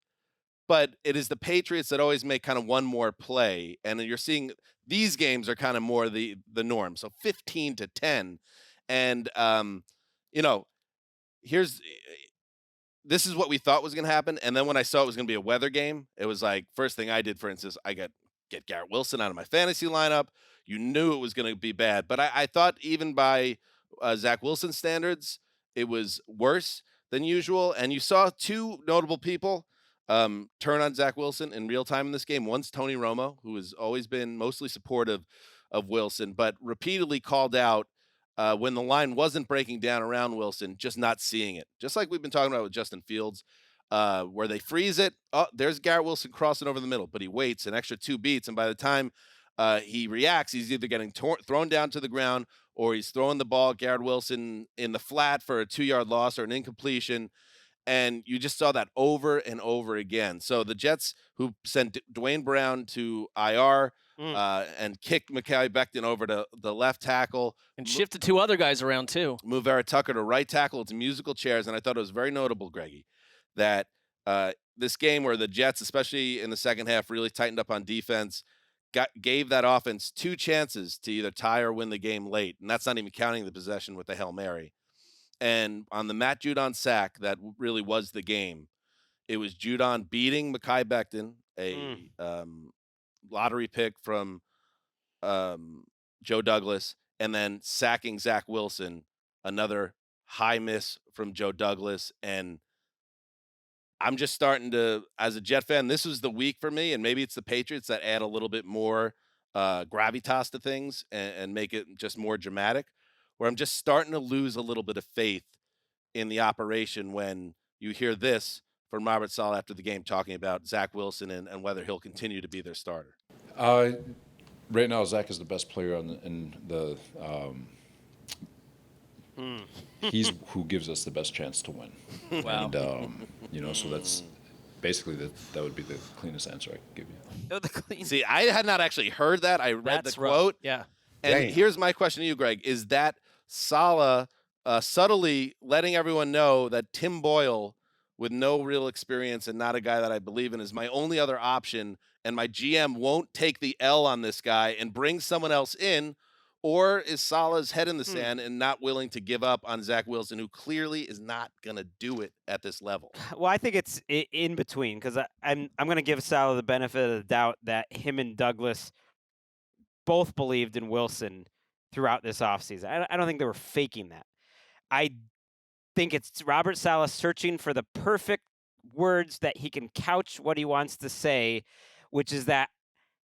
but it is the Patriots that always make kind of one more play, and you're seeing these games are kind of more the norm. So 15-10, and this is what we thought was going to happen, and then when I saw it was going to be a weather game, it was like first thing I did, for instance, I get Garrett Wilson out of my fantasy lineup. You knew it was going to be bad, but I thought even by Zach Wilson standards, it was worse than usual, and you saw two notable people turn on Zach Wilson in real time in this game. One's Tony Romo, who has always been mostly supportive of Wilson, but repeatedly called out when the line wasn't breaking down around Wilson, just not seeing it. Just like we've been talking about with Justin Fields, where they freeze it. Oh, there's Garrett Wilson crossing over the middle, but he waits an extra 2 beats, and by the time he reacts, he's either getting thrown down to the ground or he's throwing the ball at Garrett Wilson in the flat for a 2-yard loss or an incompletion. And you just saw that over and over again. So the Jets, who sent Dwayne Brown to IR and kicked Mekhi Becton over to the left tackle. And shifted 2 other guys around, too. Move Vera Tucker to right tackle. It's musical chairs. And I thought it was very notable, Greggy, that this game where the Jets, especially in the second half, really tightened up on defense, gave that offense 2 chances to either tie or win the game late. And that's not even counting the possession with the Hail Mary. And on the Matt Judon sack, that really was the game. It was Judon beating Mekhi Becton, a lottery pick from Joe Douglas, and then sacking Zach Wilson, another high miss from Joe Douglas. And I'm just starting to, as a Jet fan, this was the week for me, and maybe it's the Patriots that add a little bit more gravitas to things and make it just more dramatic, where I'm just starting to lose a little bit of faith in the operation when you hear this from Robert Saleh after the game talking about Zach Wilson and whether he'll continue to be their starter. Right now, Zach is the best player in the he's who gives us the best chance to win. Wow. And, so that's basically that would be the cleanest answer I could give you. See, I had not actually heard that. I read the quote. Yeah. And here's my question to you, Greg. Is that Saleh subtly letting everyone know that Tim Boyle, with no real experience and not a guy that I believe in, is my only other option, and my GM won't take the L on this guy and bring someone else in? Or is Saleh's head in the sand and not willing to give up on Zach Wilson, who clearly is not going to do it at this level? Well, I think it's in between, because I'm going to give Saleh the benefit of the doubt that him and Douglas both believed in Wilson throughout this offseason. I don't think they were faking that. I think it's Robert Saleh searching for the perfect words that he can couch what he wants to say, which is that,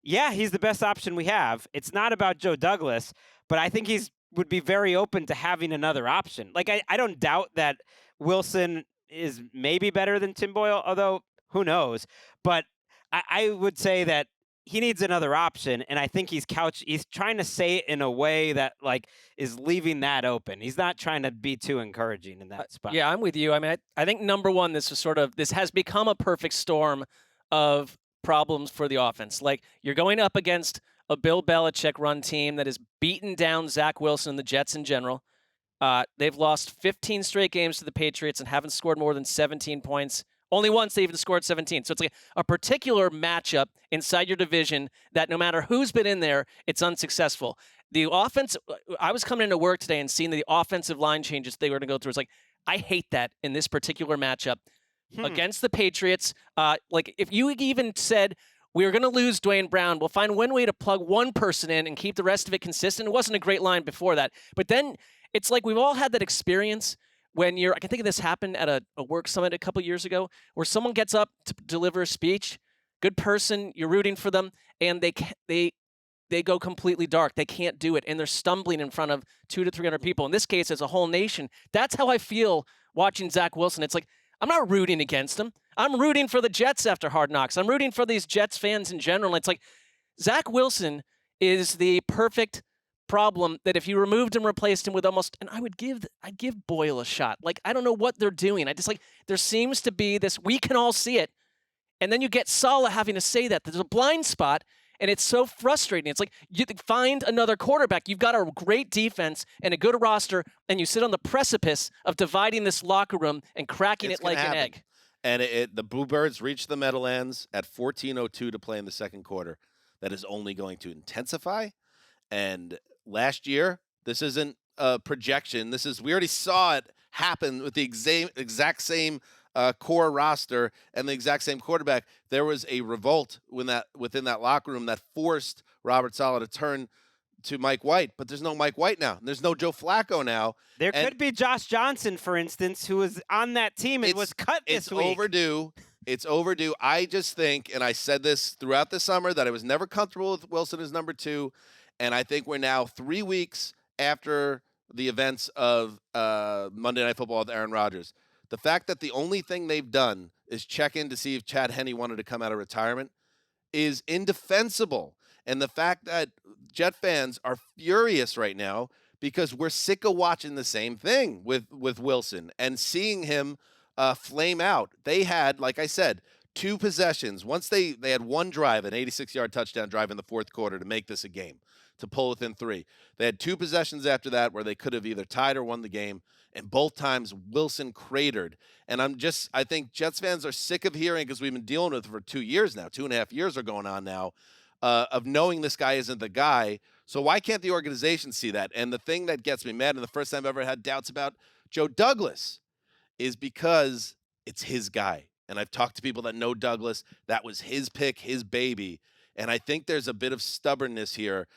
yeah, he's the best option we have. It's not about Joe Douglas, but I think he's would be very open to having another option. Like, I don't doubt that Wilson is maybe better than Tim Boyle, although who knows. But I would say that he needs another option, and I think he's trying to say it in a way that, like, is leaving that open. He's not trying to be too encouraging in that spot. Yeah, I'm with you. I mean, I think number one, this has become a perfect storm of problems for the offense. Like, you're going up against a Bill Belichick run team that has beaten down Zach Wilson and the Jets in general. They've lost 15 straight games to the Patriots and haven't scored more than 17 points. Only once they even scored 17. So it's like a particular matchup inside your division that no matter who's been in there, it's unsuccessful. The offense, I was coming into work today and seeing the offensive line changes they were going to go through. It's like, I hate that in this particular matchup against the Patriots. Like, if you even said, we're going to lose Dwayne Brown, we'll find one way to plug one person in and keep the rest of it consistent. It wasn't a great line before that. But then it's like we've all had that experience when I can think of this happened at a work summit a couple years ago, where someone gets up to deliver a speech, good person, you're rooting for them, and they go completely dark. They can't do it, and they're stumbling in front of 200 to 300 people. In this case, it's a whole nation. That's how I feel watching Zach Wilson. It's like, I'm not rooting against him. I'm rooting for the Jets after Hard Knocks. I'm rooting for these Jets fans in general. It's like Zach Wilson is the perfect problem that if you removed and replaced him with I'd give Boyle a shot. Like, I don't know what they're doing. There seems to be this, we can all see it. And then you get Saleh having to say that. There's a blind spot, and it's so frustrating. It's like, you find another quarterback. You've got a great defense and a good roster, and you sit on the precipice of dividing this locker room and cracking it like an egg. And the Bluebirds reached the Meadowlands at 14:02 to play in the second quarter. That is only going to intensify. And last year, this isn't a projection. We already saw it happen with the exact same core roster and the exact same quarterback. There was a revolt within that locker room that forced Robert Saleh to turn to Mike White, but there's no Mike White now. There's no Joe Flacco now. There could be Josh Johnson, for instance, who was on that team and was cut this week. It's overdue. It's overdue. I just think, and I said this throughout the summer, that I was never comfortable with Wilson as number 2, and I think we're now 3 weeks after the events of Monday Night Football with Aaron Rodgers. The fact that the only thing they've done is check in to see if Chad Henne wanted to come out of retirement is indefensible. And the fact that Jet fans are furious right now because we're sick of watching the same thing with Wilson and seeing him flame out. They had, like I said, 2 possessions. Once they had one drive, an 86-yard touchdown drive in the fourth quarter to make this a game, to pull within 3. They had 2 possessions after that where they could have either tied or won the game, and both times Wilson cratered. And I think Jets fans are sick of hearing, because we've been dealing with it for 2 years now, 2.5 years are going on now, of knowing this guy isn't the guy. So why can't the organization see that? And the thing that gets me mad, and the first time I've ever had doubts about Joe Douglas, is because it's his guy. And I've talked to people that know Douglas. That was his pick, his baby. And I think there's a bit of stubbornness here,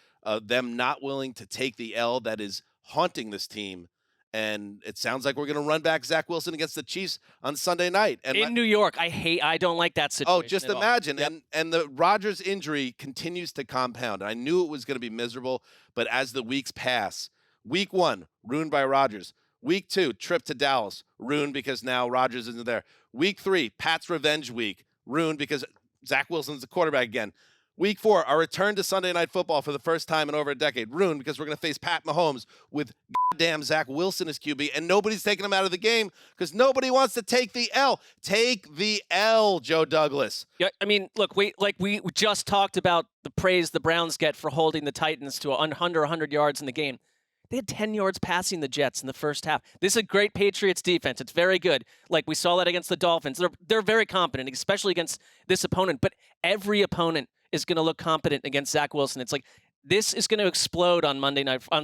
them not willing to take the L that is haunting this team. And it sounds like we're going to run back Zach Wilson against the Chiefs on Sunday night. And in New York, I don't like that situation. Oh, just imagine. Yep. And the Rodgers injury continues to compound. I knew it was going to be miserable, but as the weeks pass, week 1, ruined by Rodgers. Week 2, trip to Dallas, ruined because now Rodgers isn't there. Week 3, Pat's revenge week, ruined because Zach Wilson's the quarterback again. Week 4, our return to Sunday Night Football for the first time in over a decade, ruined because we're going to face Pat Mahomes with goddamn Zach Wilson as QB, and nobody's taking him out of the game because nobody wants to take the L. Take the L, Joe Douglas. Yeah, I mean, look, we just talked about the praise the Browns get for holding the Titans to under 100 yards in the game. They had 10 yards passing the Jets in the first half. This is a great Patriots defense. It's very good. Like we saw that against the Dolphins. They're very competent, especially against this opponent. But every opponent is going to look competent against Zach Wilson. It's like this is going to explode on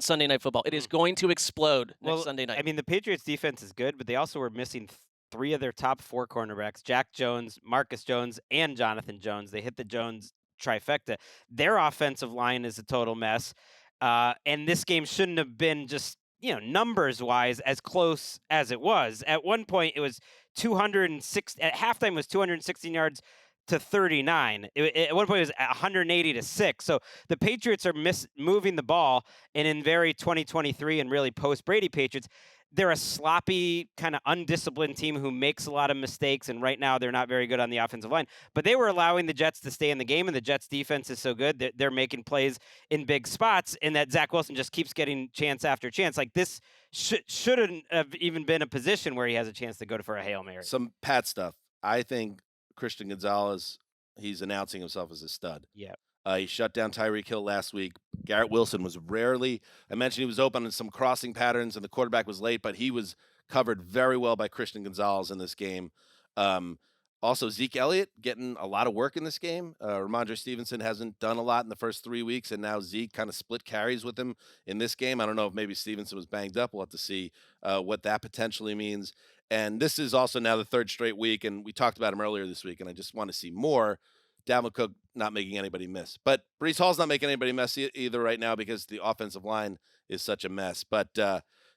Sunday Night Football. It is going to explode next Sunday night. I mean, the Patriots defense is good, but they also were missing 3 of their top 4 cornerbacks: Jack Jones, Marcus Jones, and Jonathan Jones. They hit the Jones trifecta. Their offensive line is a total mess. And this game shouldn't have been just, numbers-wise as close as it was. At one point, it was 206. At halftime, it was 216 yards to 39. At one point, it was 180 to 6. So the Patriots are moving the ball, and in very 2023 and really post-Brady Patriots, they're a sloppy, kind of undisciplined team who makes a lot of mistakes, and right now they're not very good on the offensive line. But they were allowing the Jets to stay in the game, and the Jets' defense is so good that they're making plays in big spots, and that Zach Wilson just keeps getting chance after chance. Like this shouldn't have even been a position where he has a chance to go for a Hail Mary. Some Pat stuff. I think Christian Gonzalez, he's announcing himself as a stud. Yeah. He shut down Tyreek Hill last week. Garrett Wilson was rarely, I mentioned he was open in some crossing patterns and the quarterback was late, but he was covered very well by Christian Gonzalez in this game. Also, Zeke Elliott getting a lot of work in this game. Ramondre Stevenson hasn't done a lot in the first 3 weeks, and now Zeke kind of split carries with him in this game. I don't know if maybe Stevenson was banged up. We'll have to see what that potentially means. And this is also now the 3rd straight week, and we talked about him earlier this week, and I just want to see more. Dalvin Cook not making anybody miss. But Breece Hall's not making anybody miss either right now because the offensive line is such a mess. But,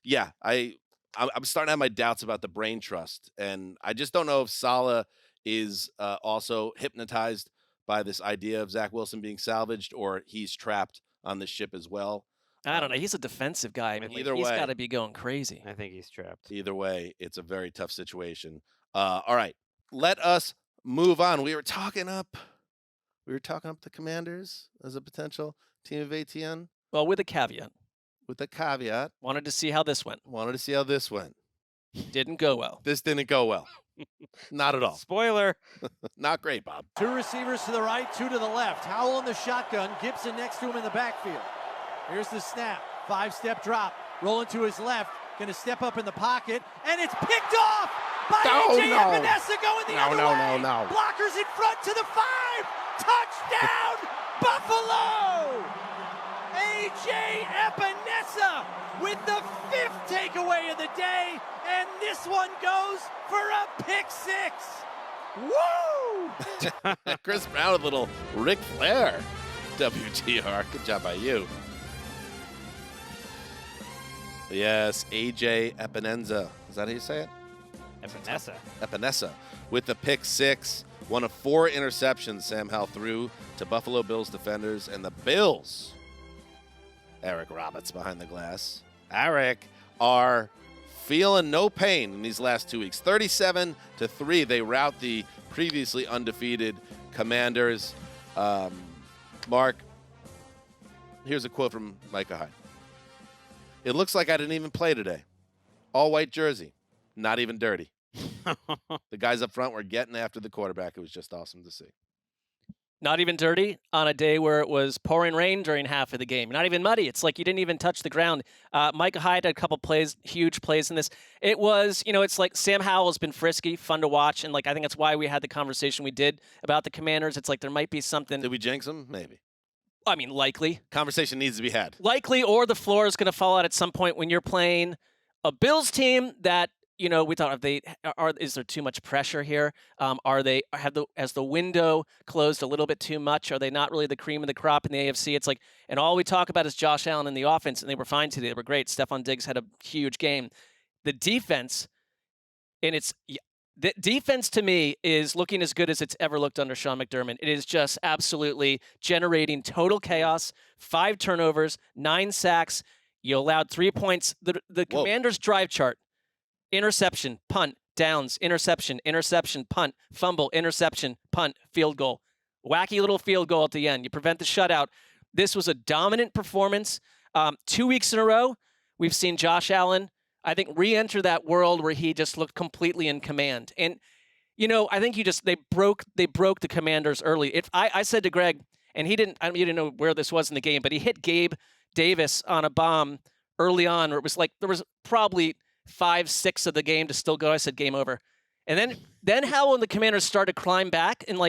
yeah, I'm starting to have my doubts about the brain trust. And I just don't know if Saleh is also hypnotized by this idea of Zach Wilson being salvaged or he's trapped on this ship as well. I don't know. He's a defensive guy. I mean, either he's way, got to be going crazy. I think he's trapped. Either way, it's a very tough situation. All right, let us move on. We were talking up the Commanders as a potential team of ATN. Well, with a caveat. Wanted to see how this went. Didn't go well. This didn't go well. Not at all. Spoiler. Not great, Bob. 2 receivers to the right, 2 to the left. Howell in the shotgun. Gibson next to him in the backfield. Here's the snap. 5-step drop. Rolling to his left. Going to step up in the pocket. And it's picked off by A.J. Epinesa going the other way. No. Blockers in front to the 5. Touchdown, Buffalo! A.J. Epinesa with the 5th takeaway of the day, and this one goes for a pick 6. Woo! Chris Brown with a little Ric Flair. WTR. Good job by you. Yes, A.J. Epinesa. Is that how you say it? Epinesa with the pick 6. One of 4 interceptions Sam Howell threw to Buffalo Bills defenders, and the Bills, Eric Roberts behind the glass, Eric, are feeling no pain in these last 2 weeks. 37-3, they rout the previously undefeated Commanders. Mark, here's a quote from Micah Hyde. It looks like I didn't even play today. All white jersey, not even dirty. The guys up front were getting after the quarterback. It was just awesome to see. Not even dirty on a day where it was pouring rain during half of the game. Not even muddy. It's like you didn't even touch the ground. Micah Hyde had a couple plays, huge plays in this. It was, it's like Sam Howell's been frisky, fun to watch, and like I think that's why we had the conversation we did about the Commanders. It's like there might be something. Did we jinx them? Maybe. I mean, likely. Conversation needs to be had. Likely, or the floor is going to fall out at some point when you're playing a Bills team that, we thought is there too much pressure here? Has the window closed a little bit too much? Are they not really the cream of the crop in the AFC? It's like, and all we talk about is Josh Allen and the offense, and they were fine today. They were great. Stephon Diggs had a huge game. The defense, the defense to me is looking as good as it's ever looked under Sean McDermott. It is just absolutely generating total chaos. 5 turnovers, 9 sacks. You allowed 3 points. The Commanders' drive chart. Interception, punt, downs, interception, punt, fumble, interception, punt, field goal. Wacky little field goal at the end. You prevent the shutout. This was a dominant performance. 2 weeks in a row, we've seen Josh Allen, I think, re-enter that world where he just looked completely in command. And, I think they broke the Commanders early. If I said to Greg, and you didn't know where this was in the game, but he hit Gabe Davis on a bomb early on, where it was like there was probably 5-6 of the game to still go. I said game over. And then how when the Commanders started to climb back and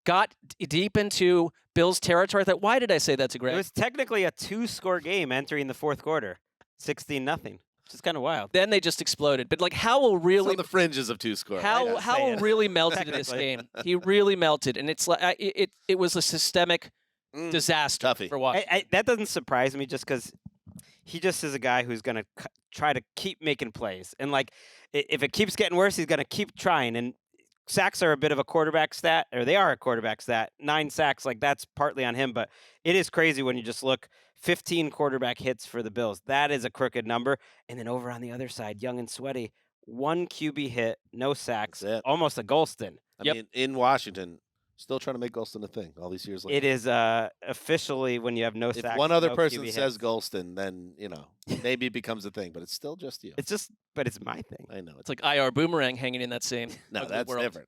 got deep into Bills territory, I thought, why did I say that to Greg? It was technically a 2-score game entering the fourth quarter, 16-0, which is kind of wild. Then they just exploded. But Howell really on the fringes of 2-score. Howell really melted in this game. He really melted, and it's like it was a systemic disaster for Washington. That doesn't surprise me, just because he just is a guy who's going to try to keep making plays. And, if it keeps getting worse, he's going to keep trying. And sacks are a bit of a quarterback stat, or they are a quarterback stat. 9 sacks, that's partly on him. But it is crazy when you just look, 15 quarterback hits for the Bills. That is a crooked number. And then over on the other side, young and sweaty, 1 QB hit, no sacks, almost a Golston. I mean, in Washington, still trying to make Golston a thing all these years later. It is officially when you have no sacks. If one other no person QB says hits. Golston, then, maybe it becomes a thing, but it's still just you. But it's my thing. I know. It's like IR Boomerang hanging in that same No, ugly that's world. different.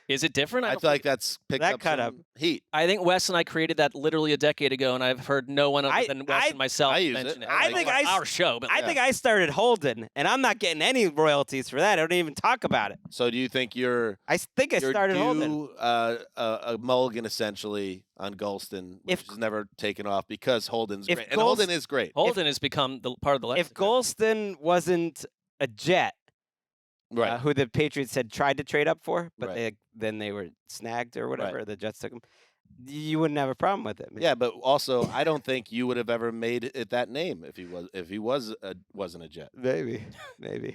Is it different? I feel like that's picked up some heat. I think Wes and I created that literally a decade ago, and I've heard no one other than Wes and myself mention it. I think our show, but I think I started Holden, and I'm not getting any royalties for that. I don't even talk about it. So do you think I think I started Holden. A mulligan essentially on Golston, which is never taken off because Holden's great. And Holden is great. Holden has become part of the lexicon. If Golston wasn't a Jet, right, who the Patriots had tried to trade up for, but then they were snagged or whatever, Right. the Jets took him, you wouldn't have a problem with it. Man. Yeah, but also I don't think you would have ever made it that name if he wasn't a Jet. Maybe.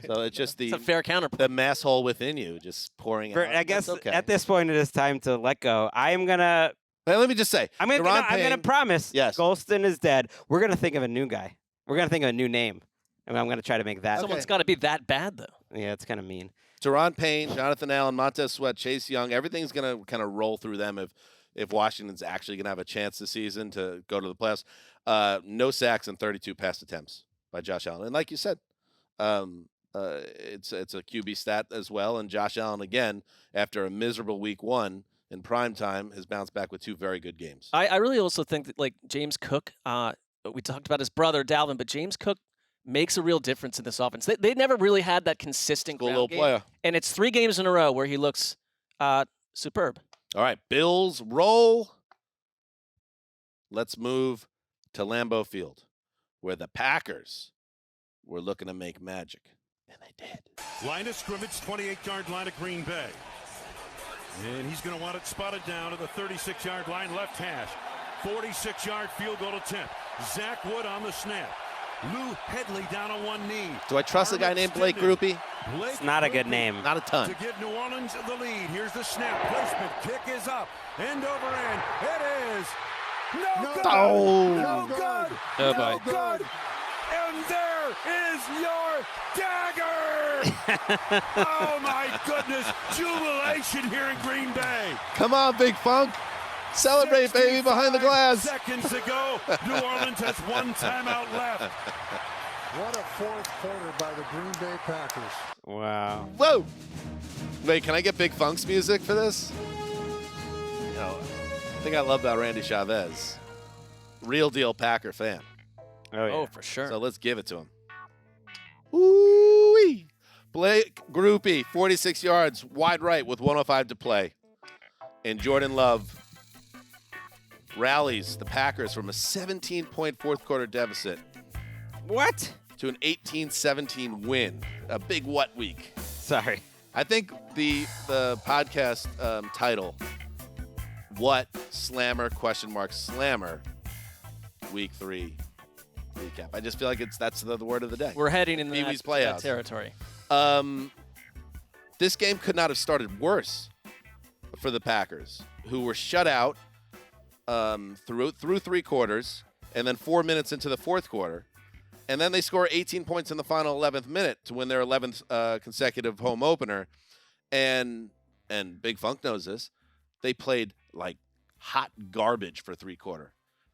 So it's just it's a fair counterpoint. The mass hole within you just pouring out. I guess That's okay. at this point it is time to let go. I'm gonna. Hey, let me just say, I'm gonna promise. Yes. Golston is dead. We're gonna think of a new guy. We're gonna think of a new name, and I'm gonna try to make that. Someone's got to be that bad, though. Yeah, it's kind of mean. Teron Payne, Jonathan Allen, Montez Sweat, Chase Young, everything's going to kind of roll through them if Washington's actually going to have a chance this season to go to the playoffs. No sacks and 32 pass attempts by Josh Allen. And like you said, it's a QB stat as well. And Josh Allen, again, after a miserable week 1 in prime time, has bounced back with 2 very good games. I really also think that, James Cook, we talked about his brother, Dalvin, but James Cook makes a real difference in this offense. They never really had that consistent ground little game. player. And it's 3 games in a row where he looks superb. All right, Bills roll. Let's move to Lambeau Field, where the Packers were looking to make magic, and they did. Line of scrimmage, 28-yard line of Green Bay. And he's going to want it spotted down at the 36-yard line, left hash. 46-yard field goal attempt. Zach Wood on the snap. Lou Headley down on one knee. Do I trust a guy named Blake Groupie? It's not a good name. Not a ton. To give New Orleans the lead. Here's the snap. Placement. Kick is up. End over end. It is no good. Oh. No good. Oh, No boy. good. And there is your dagger. Oh, my goodness. Jubilation here in Green Bay. Come on, Big Funk. Celebrate, baby, behind the glass. Seconds ago, New Orleans has 1 timeout left. What a fourth quarter by the Green Bay Packers. Wow. Whoa. Wait, can I get Big Funk's music for this? No. I think I love about Randy Chavez. Real deal Packer fan. Oh, yeah. Oh, for sure. So let's give it to him. Ooh-wee. Blake Groupie, 46 yards, wide right with 105 to play. And Jordan Love rallies the Packers from a 17-point fourth quarter deficit. What? To an 18-17 win. A big what week. Sorry. I think the podcast title, What Slammer Slammer Week 3 recap. I just feel like that's the word of the day. We're heading in Pee-wee's that Playhouse. territory. This game could not have started worse for the Packers, who were shut out through 3 quarters, and then 4 minutes into the fourth quarter. And then they score 18 points in the final 11th minute to win their 11th consecutive home opener. And Big Funk knows this. They played like hot garbage for 3 quarters.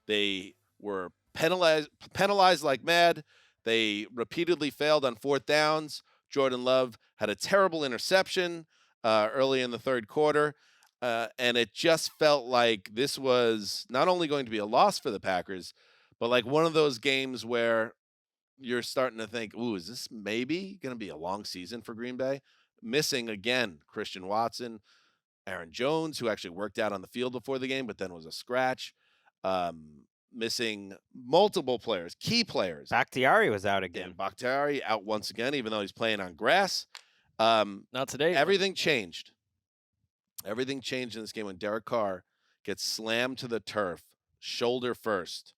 They were penalized like mad. They repeatedly failed on fourth downs. Jordan Love had a terrible interception early in the third quarter. And it just felt like this was not only going to be a loss for the Packers, but like one of those games where you're starting to think, ooh, is this maybe going to be a long season for Green Bay? Missing, again, Christian Watson, Aaron Jones, who actually worked out on the field before the game, but then was a scratch. Missing multiple players, key players. Bakhtiari was out again. Dan Bakhtiari out once again, even though he's playing on grass. Not today. Everything changed. Everything changed in this game when Derek Carr gets slammed to the turf, shoulder first.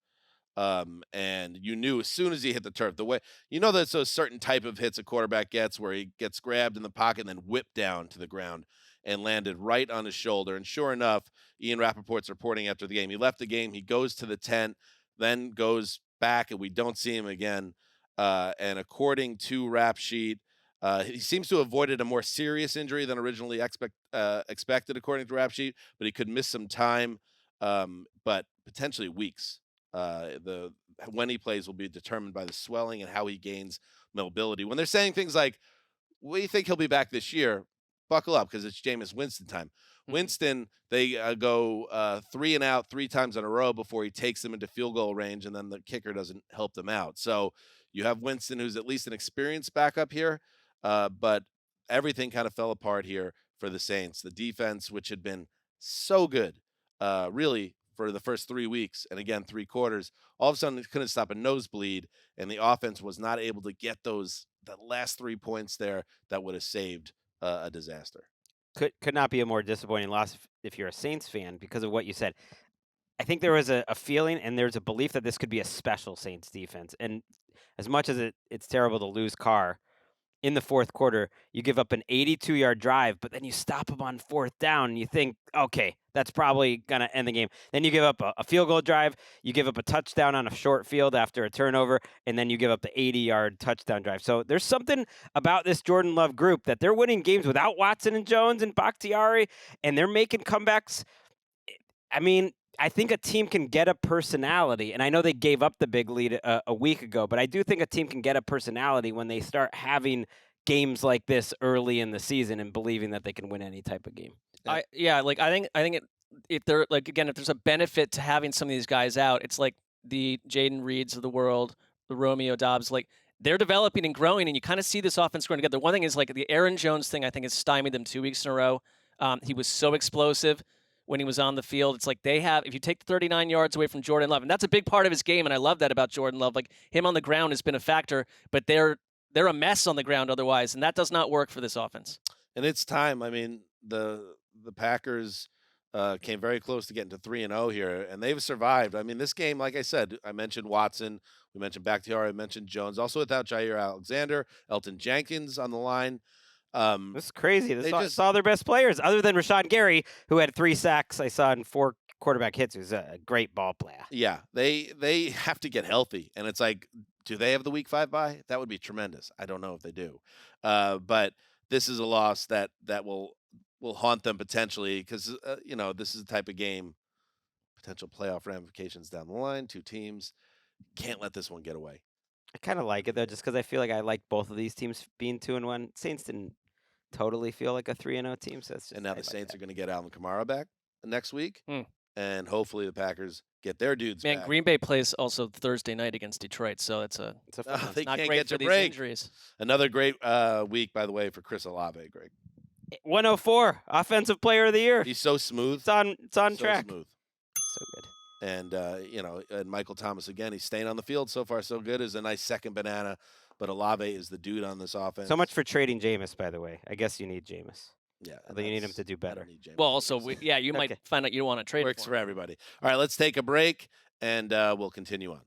And you knew as soon as he hit the turf, the way there's those certain type of hits a quarterback gets where he gets grabbed in the pocket and then whipped down to the ground and landed right on his shoulder. And sure enough, Ian Rappaport's reporting after the game. He left the game, he goes to the tent, then goes back, and we don't see him again. And according to Rap Sheet, he seems to have avoided a more serious injury than originally expected, according to Rap Sheet, but he could miss some time, but potentially weeks. When he plays will be determined by the swelling and how he gains mobility. When they're saying things like, we think he'll be back this year, buckle up because it's Jameis Winston time. Winston, they go 3 and out 3 times in a row before he takes them into field goal range, and then the kicker doesn't help them out. So you have Winston, who's at least an experienced backup here, but everything kind of fell apart here for the Saints. The defense, which had been so good, really, for the first 3 weeks, and again 3 quarters, all of a sudden it couldn't stop a nosebleed, and the offense was not able to get the last 3 points there that would have saved a disaster. Could not be a more disappointing loss if you're a Saints fan because of what you said. I think there was a feeling and there's a belief that this could be a special Saints defense. And as much as it's terrible to lose Carr, in the fourth quarter, you give up an 82-yard drive, but then you stop them on fourth down, and you think, okay, that's probably going to end the game. Then you give up a field goal drive, you give up a touchdown on a short field after a turnover, and then you give up the 80-yard touchdown drive. So there's something about this Jordan Love group that they're winning games without Watson and Jones and Bakhtiari, and they're making comebacks. I mean, I think a team can get a personality, and I know they gave up the big lead a week ago, but I do think a team can get a personality when they start having games like this early in the season and believing that they can win any type of game. I think if there's a benefit to having some of these guys out, it's like the Jaden Reeds of the world, the Romeo Dobbs, like they're developing and growing, and you kind of see this offense growing together. One thing is like the Aaron Jones thing, I think has stymied them 2 weeks in a row. He was so explosive when he was on the field. It's like if you take the 39 yards away from Jordan Love, and that's a big part of his game, and I love that about Jordan Love. Like him on the ground has been a factor, but they're a mess on the ground otherwise, and that does not work for this offense. And it's time. I mean, the Packers came very close to getting to 3-0 here, and they've survived. I mean, this game, like I said, I mentioned Watson, we mentioned Bakhtiari, I mentioned Jones, also without Jair Alexander, Elton Jenkins on the line. It's crazy. They saw their best players, other than Rashawn Gary, who had 3 sacks I saw in 4 quarterback hits. He was a great ball player. Yeah, they have to get healthy, and it's like, do they have the Week 5 bye? That would be tremendous. I don't know if they do, but this is a loss that will haunt them potentially because this is the type of game, potential playoff ramifications down the line. 2 teams can't let this one get away. I kind of like it though, just because I feel like I like both of these teams being 2-1. Saints didn't totally feel like a 3-0 team, so it's just, And now the Saints are going to get Alvin Kamara back next week, and hopefully the Packers get their dudes Man, back. Green Bay plays also Thursday night against Detroit, so it's a They not can't great get for to these break. injuries. Another great week, by the way, for Chris Olave, Greg. 104 Offensive Player of the Year. He's so smooth. It's on So track. smooth. So good. And, and Michael Thomas, again, he's staying on the field so far so good. Is a nice second banana. But Olave is the dude on this offense. So much for trading Jameis, by the way. I guess you need Jameis. Yeah. Although you need him to do better. Well, also, you might find out you don't want to trade. Works for everybody. All right, let's take a break, and we'll continue on.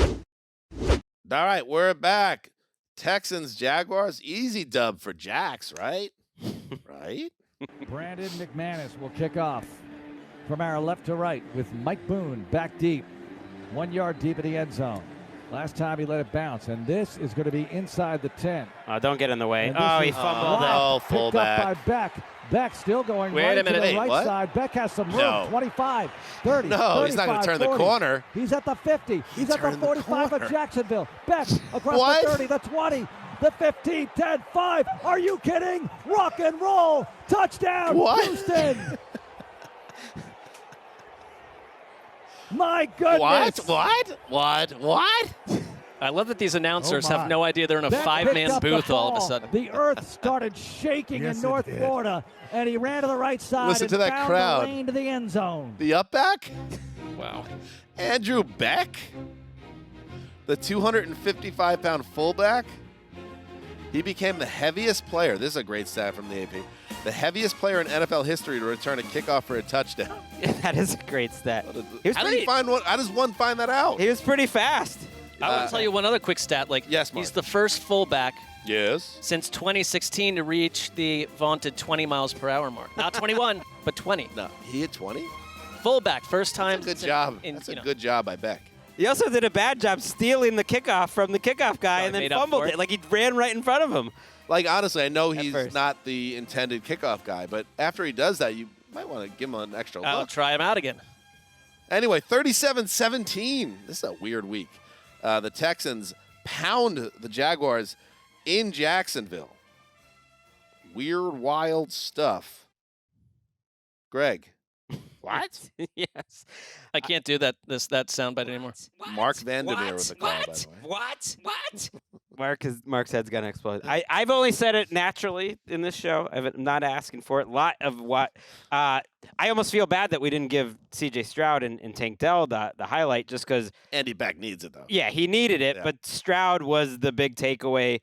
All right, we're back. Texans, Jaguars, easy dub for Jax, right? Right? Brandon McManus will kick off from our left to right with Mike Boone back deep, 1 yard deep in the end zone. Last time he let it bounce, and this is going to be inside the 10. Don't get in the way. And this Oh, he is fumbled blocked, it. Picked up by Beck. Beck still going Wait right a minute. to the Hey, right what? side. Beck has some room. No. 25, 30, No, he's not gonna 35, turn the 40. corner. He's at the 50. He's at the turned the 45 of corner. Jacksonville. Beck across What? the 30, the 20, the 15, 10, 5. Are you kidding? Rock and roll. Touchdown, What? Houston. My goodness. What? I love that these announcers Oh, my. have no idea they're in a Beck five-man picked up the booth all of a ball. sudden. The earth started shaking Yes, in it North did. Florida, and he ran to the right side Listen and to that found crowd. the lane to the end zone. The up back? Wow. Andrew Beck? The 255-pound fullback? He became the heaviest player. This is a great stat from the AP. The heaviest player in NFL history to return a kickoff for a touchdown. That is a great stat. How does one find that out? He was pretty fast. I want to tell you one other quick stat. Yes, he's the first fullback Yes. since 2016 to reach the vaunted 20 miles per hour mark. Not 21, but 20. No, he hit 20? Fullback, first time. Good job. That's a good job by Beck. He also did a bad job stealing the kickoff from the kickoff guy and then made up fumbled for it. it. Like he ran right in front of him. Like, honestly, I know he's first. not the intended kickoff guy, but after he does that, you might want to give him an extra I'll look. try him out again. Anyway, 37-17. This is a weird week. The Texans pound the Jaguars in Jacksonville. Weird, wild stuff. Greg. What? Yes. I can't do that soundbite anymore. Mark Vandermeer with the call, by the way. What? Mark's head's gonna explode. I've only said it naturally in this show. I'm not asking for it. A lot of what I almost feel bad that we didn't give C.J. Stroud and Tank Dell the highlight just because Andy Beck needs it, though. Yeah, he needed it, Yeah. but Stroud was the big takeaway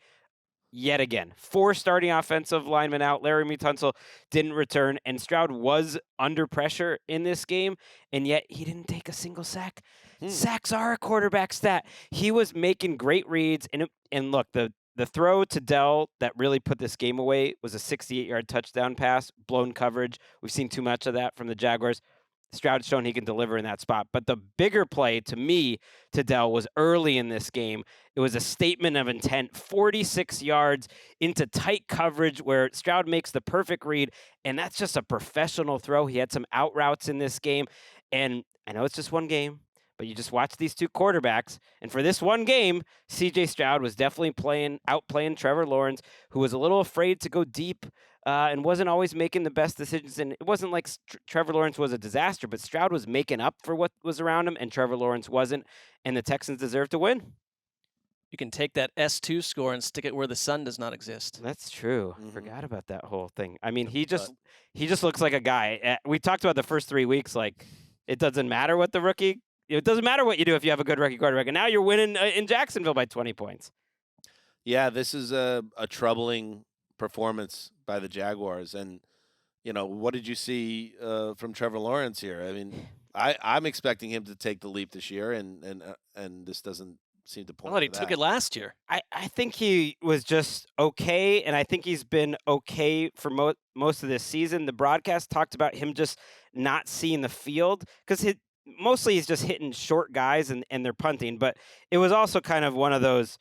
yet again. 4 starting offensive linemen out. Larry Tunsil didn't return, and Stroud was under pressure in this game, and yet he didn't take a single sack. Sacks are a quarterback stat. He was making great reads, and look, the throw to Dell that really put this game away was a 68-yard touchdown pass, blown coverage. We've seen too much of that from the Jaguars. Stroud's shown he can deliver in that spot. But the bigger play to me, to Dell, was early in this game. It was a statement of intent, 46 yards into tight coverage where Stroud makes the perfect read, and that's just a professional throw. He had some out routes in this game, and I know it's just one game, but you just watch these two quarterbacks, and for this one game, C.J. Stroud was definitely outplaying Trevor Lawrence, who was a little afraid to go deep and wasn't always making the best decisions. And it wasn't like Trevor Lawrence was a disaster, but Stroud was making up for what was around him, and Trevor Lawrence wasn't, and the Texans deserved to win. You can take that S2 score and stick it where the sun does not exist. That's true. Forgot about that whole thing. I mean, he just looks like a guy. We talked about the first 3 weeks, like it doesn't matter what the rookie. It doesn't matter what you do if you have a good rookie quarterback, and now you're winning in Jacksonville by 20 points. Yeah, this is a troubling performance by the Jaguars. And, what did you see from Trevor Lawrence here? I mean, I'm expecting him to take the leap this year, and this doesn't seem to point I thought he to took that. it last year. I think he was just okay, and I think he's been okay for most of this season. The broadcast talked about him just not seeing the field because mostly he's just hitting short guys and they're punting. But it was also kind of one of those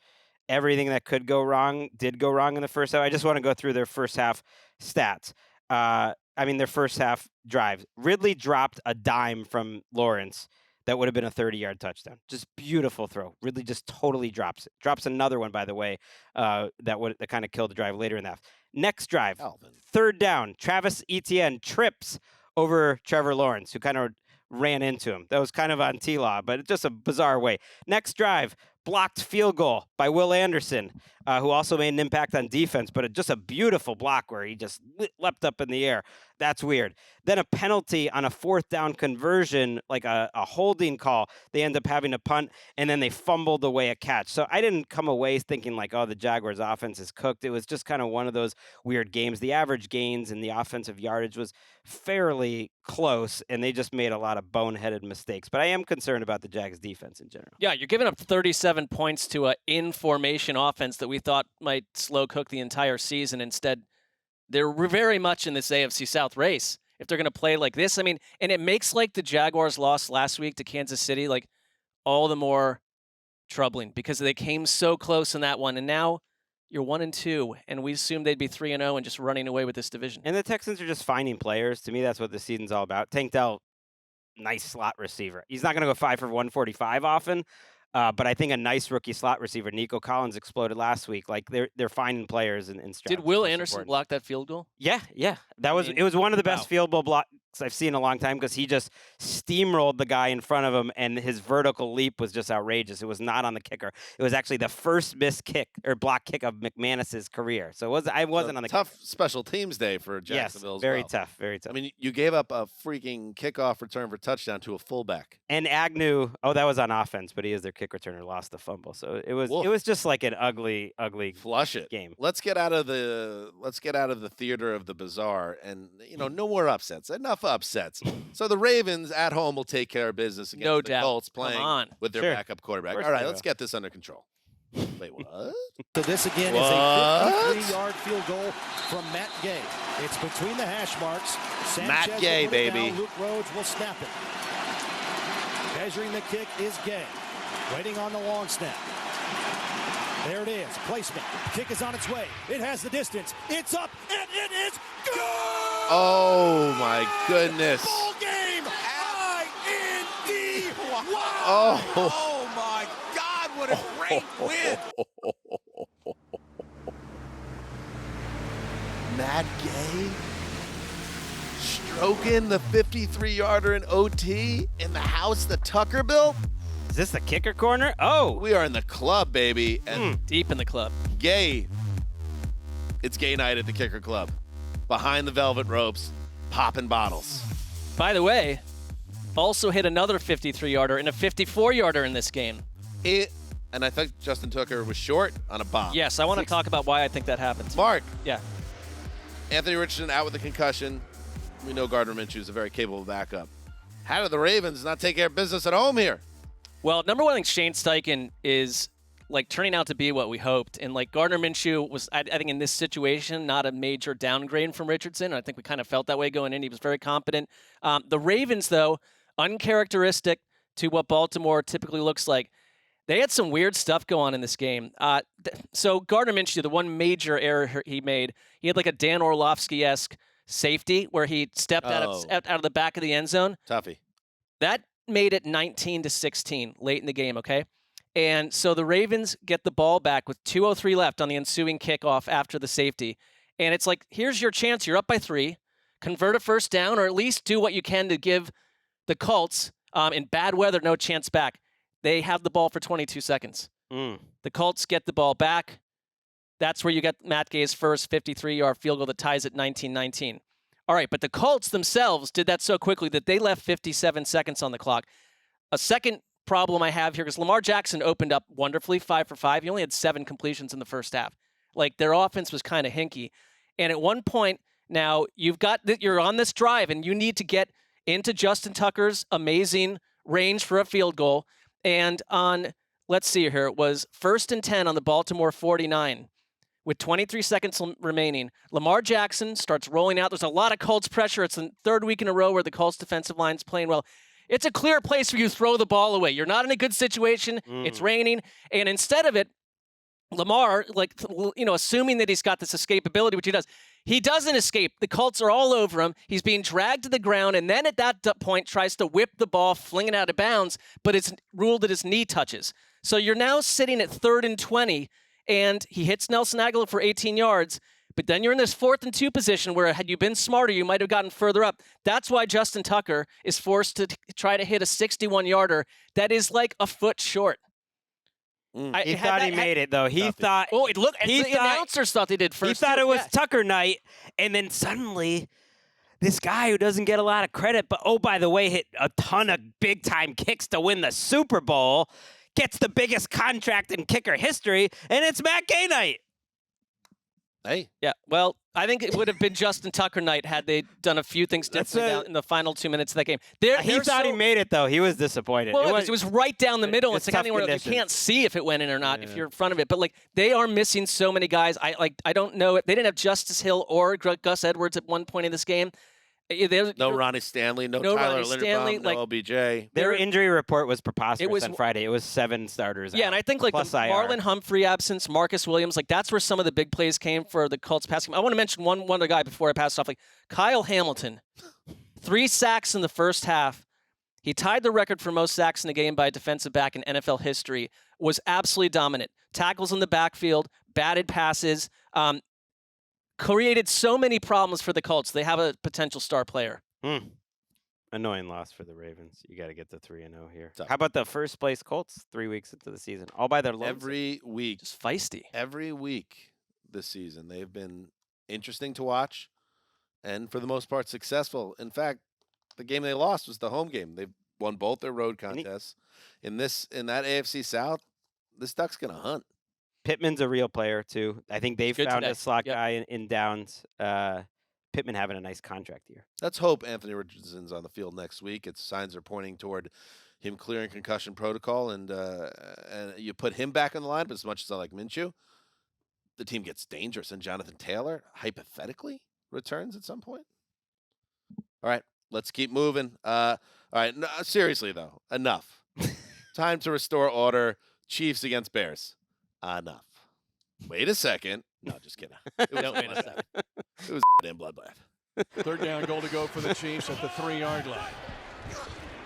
everything that could go wrong did go wrong in the first half. I just want to go through their first half stats. Their first half drives. Ridley dropped a dime from Lawrence that would have been a 30-yard touchdown. Just beautiful throw. Really just totally drops it. Drops another one, by the way, that kind of killed the drive later in the half. Next drive, third down. Travis Etienne trips over Trevor Lawrence, who kind of ran into him. That was kind of on T-Law, but just a bizarre way. Next drive, blocked field goal by Will Anderson, who also made an impact on defense, but just a beautiful block where he just leapt up in the air. That's weird. Then a penalty on a fourth down conversion, like a holding call. They end up having to punt, and then they fumbled away a catch. So I didn't come away thinking like, oh, the Jaguars' offense is cooked. It was just kind of one of those weird games. The average gains and the offensive yardage was fairly close, and they just made a lot of boneheaded mistakes. But I am concerned about the Jags' defense in general. Yeah, you're giving up 37 points to an in-formation offense that we thought might slow cook the entire season. Instead, they're very much in this AFC South race if they're going to play like this. I mean, and it makes like the Jaguars lost last week to Kansas City like all the more troubling because they came so close in that one, and now you're 1-2, and we assumed they'd be 3-0 and just running away with this division. And the Texans are just finding players. To me, that's what the season's all about. Tank Dell, nice slot receiver. He's not going to go 5 for 145 often. But I think a nice rookie slot receiver, Nico Collins, exploded last week. Like they're finding players in strategy. Did Will Anderson block that field goal? Yeah. It was one of the best field goal blocks I've seen in a long time because he just steamrolled the guy in front of him, and his vertical leap was just outrageous. It was not on the kicker. It was actually the first missed kick or block kick of McManus's career. So I wasn't on the tough special teams day for Jacksonville. Yes, very tough. I mean, you gave up a freaking kickoff return for touchdown to a fullback. And Agnew, that was on offense, but he is their kick returner, lost the fumble. So it was just like an ugly flush it game. Let's get out of the theater of the bizarre, and no more upsets. Enough upsets. So the Ravens at home will take care of business against the Colts playing with their backup quarterback. All right, let's get this under control. Wait, what? So this again is a 53-yard field goal from Matt Gay. It's between the hash marks. Matt Gay, baby. Luke Rhodes will snap it. Measuring the kick is Gay. Waiting on the long snap. There it is. Placement. Kick is on its way. It has the distance. It's up, and it is good! Oh, my goodness. Ball game! I-N-D! Wow! Oh, my God, what a great win! Matt Gay stroking the 53-yarder in OT in the house that Tucker built? Is this the kicker corner? Oh! We are in the club, baby. And deep in the club. Gay. It's Gay night at the Kicker Club. Behind the velvet ropes, popping bottles. By the way, also hit another 53-yarder and a 54-yarder in this game. And I think Justin Tucker was short on a bomb. Yes, I want to talk about why I think that happened. Mark. Yeah. Anthony Richardson out with a concussion. We know Gardner Minshew is a very capable backup. How did the Ravens not take care of business at home here? Well, number one, I think Shane Steichen is turning out to be what we hoped. And Gardner Minshew was, I think in this situation, not a major downgrade from Richardson. I think we kind of felt that way going in. He was very competent. The Ravens, though, uncharacteristic to what Baltimore typically looks like. They had some weird stuff go on in this game. So Gardner Minshew, the one major error he made, he had a Dan Orlovsky-esque safety where he stepped out of the back of the end zone. Toughie. That made it 19-16 late in the game, okay? And so the Ravens get the ball back with 2:03 left on the ensuing kickoff after the safety. And it's here's your chance. You're up by 3. Convert a first down or at least do what you can to give the Colts, in bad weather, no chance back. They have the ball for 22 seconds. The Colts get the ball back. That's where you get Matt Gay's first 53-yard field goal that ties it 19-19. All right, but the Colts themselves did that so quickly that they left 57 seconds on the clock. A second problem I have here, because Lamar Jackson opened up wonderfully, 5 for 5. He only had 7 completions in the first half. Their offense was kind of hinky. And at one point, now you're on this drive, and you need to get into Justin Tucker's amazing range for a field goal. And on, let's see here, it was 1st and 10 on the Baltimore 49. With 23 seconds remaining, Lamar Jackson starts rolling out. There's a lot of Colts pressure. It's the 3rd week in a row where the Colts defensive line's playing well. It's a clear place where you throw the ball away. You're not in a good situation. It's raining. And instead of it, Lamar, assuming that he's got this escapability, which he does, He doesn't escape. The Colts are all over him. He's being dragged to the ground, and then at that point tries to whip the ball, fling it out of bounds, but it's ruled that his knee touches. So you're now sitting at 3rd and 20, and he hits Nelson Aguilar for 18 yards, but then you're in this 4th and 2 position where had you been smarter, you might have gotten further up. That's why Justin Tucker is forced to try to hit a 61-yarder that is like a foot short. He thought he made it, though. He thought... Oh, the announcers thought they did first. He thought it was Tucker night, and then suddenly this guy who doesn't get a lot of credit, but, oh, by the way, hit a ton of big-time kicks to win the Super Bowl, gets the biggest contract in kicker history, and it's Matt Gay night. Hey. Yeah, well, I think it would have been Justin Tucker night had they done a few things differently in the final 2 minutes of that game. He thought he made it, though. He was disappointed. Well, it was right down the middle. It's like anywhere you can't see if it went in or not if you're in front of it. But like they are missing so many guys. I don't know. They didn't have Justice Hill or Gus Edwards at one point in this game. No Ronnie Stanley, no Tyler Linderbaum, no OBJ. Their injury report was preposterous on Friday. It was 7 starters. Yeah, and I think like the Marlon Humphrey absence, Marcus Williams, like that's where some of the big plays came for the Colts passing. I want to mention one other guy before I pass it off. Like Kyle Hamilton, 3 sacks in the first half. He tied the record for most sacks in a game by a defensive back in NFL history. Was absolutely dominant. Tackles in the backfield, batted passes. Created so many problems for the Colts. They have a potential star player. Annoying loss for the Ravens. You got to get the 3-0 here. How about the first place Colts 3 weeks into the season? All by their lonesome. Every week. Just feisty. Every week this season. They've been interesting to watch and for the most part successful. In fact, the game they lost was the home game. They've won both their road contests. In that AFC South, this Duck's going to hunt. Pittman's a real player, too. I think they've found a slot guy in Downs. Pittman having a nice contract here. Let's hope Anthony Richardson's on the field next week. Its signs are pointing toward him clearing concussion protocol, and you put him back on the line. But as much as I like Minshew, the team gets dangerous, and Jonathan Taylor, hypothetically, returns at some point. All right, let's keep moving. All right, no, seriously, though, enough. Time to restore order. Chiefs against Bears. Enough. Wait a second. No, just kidding. It was damn bloodbath. 3rd down, goal to go for the Chiefs at the 3-yard line.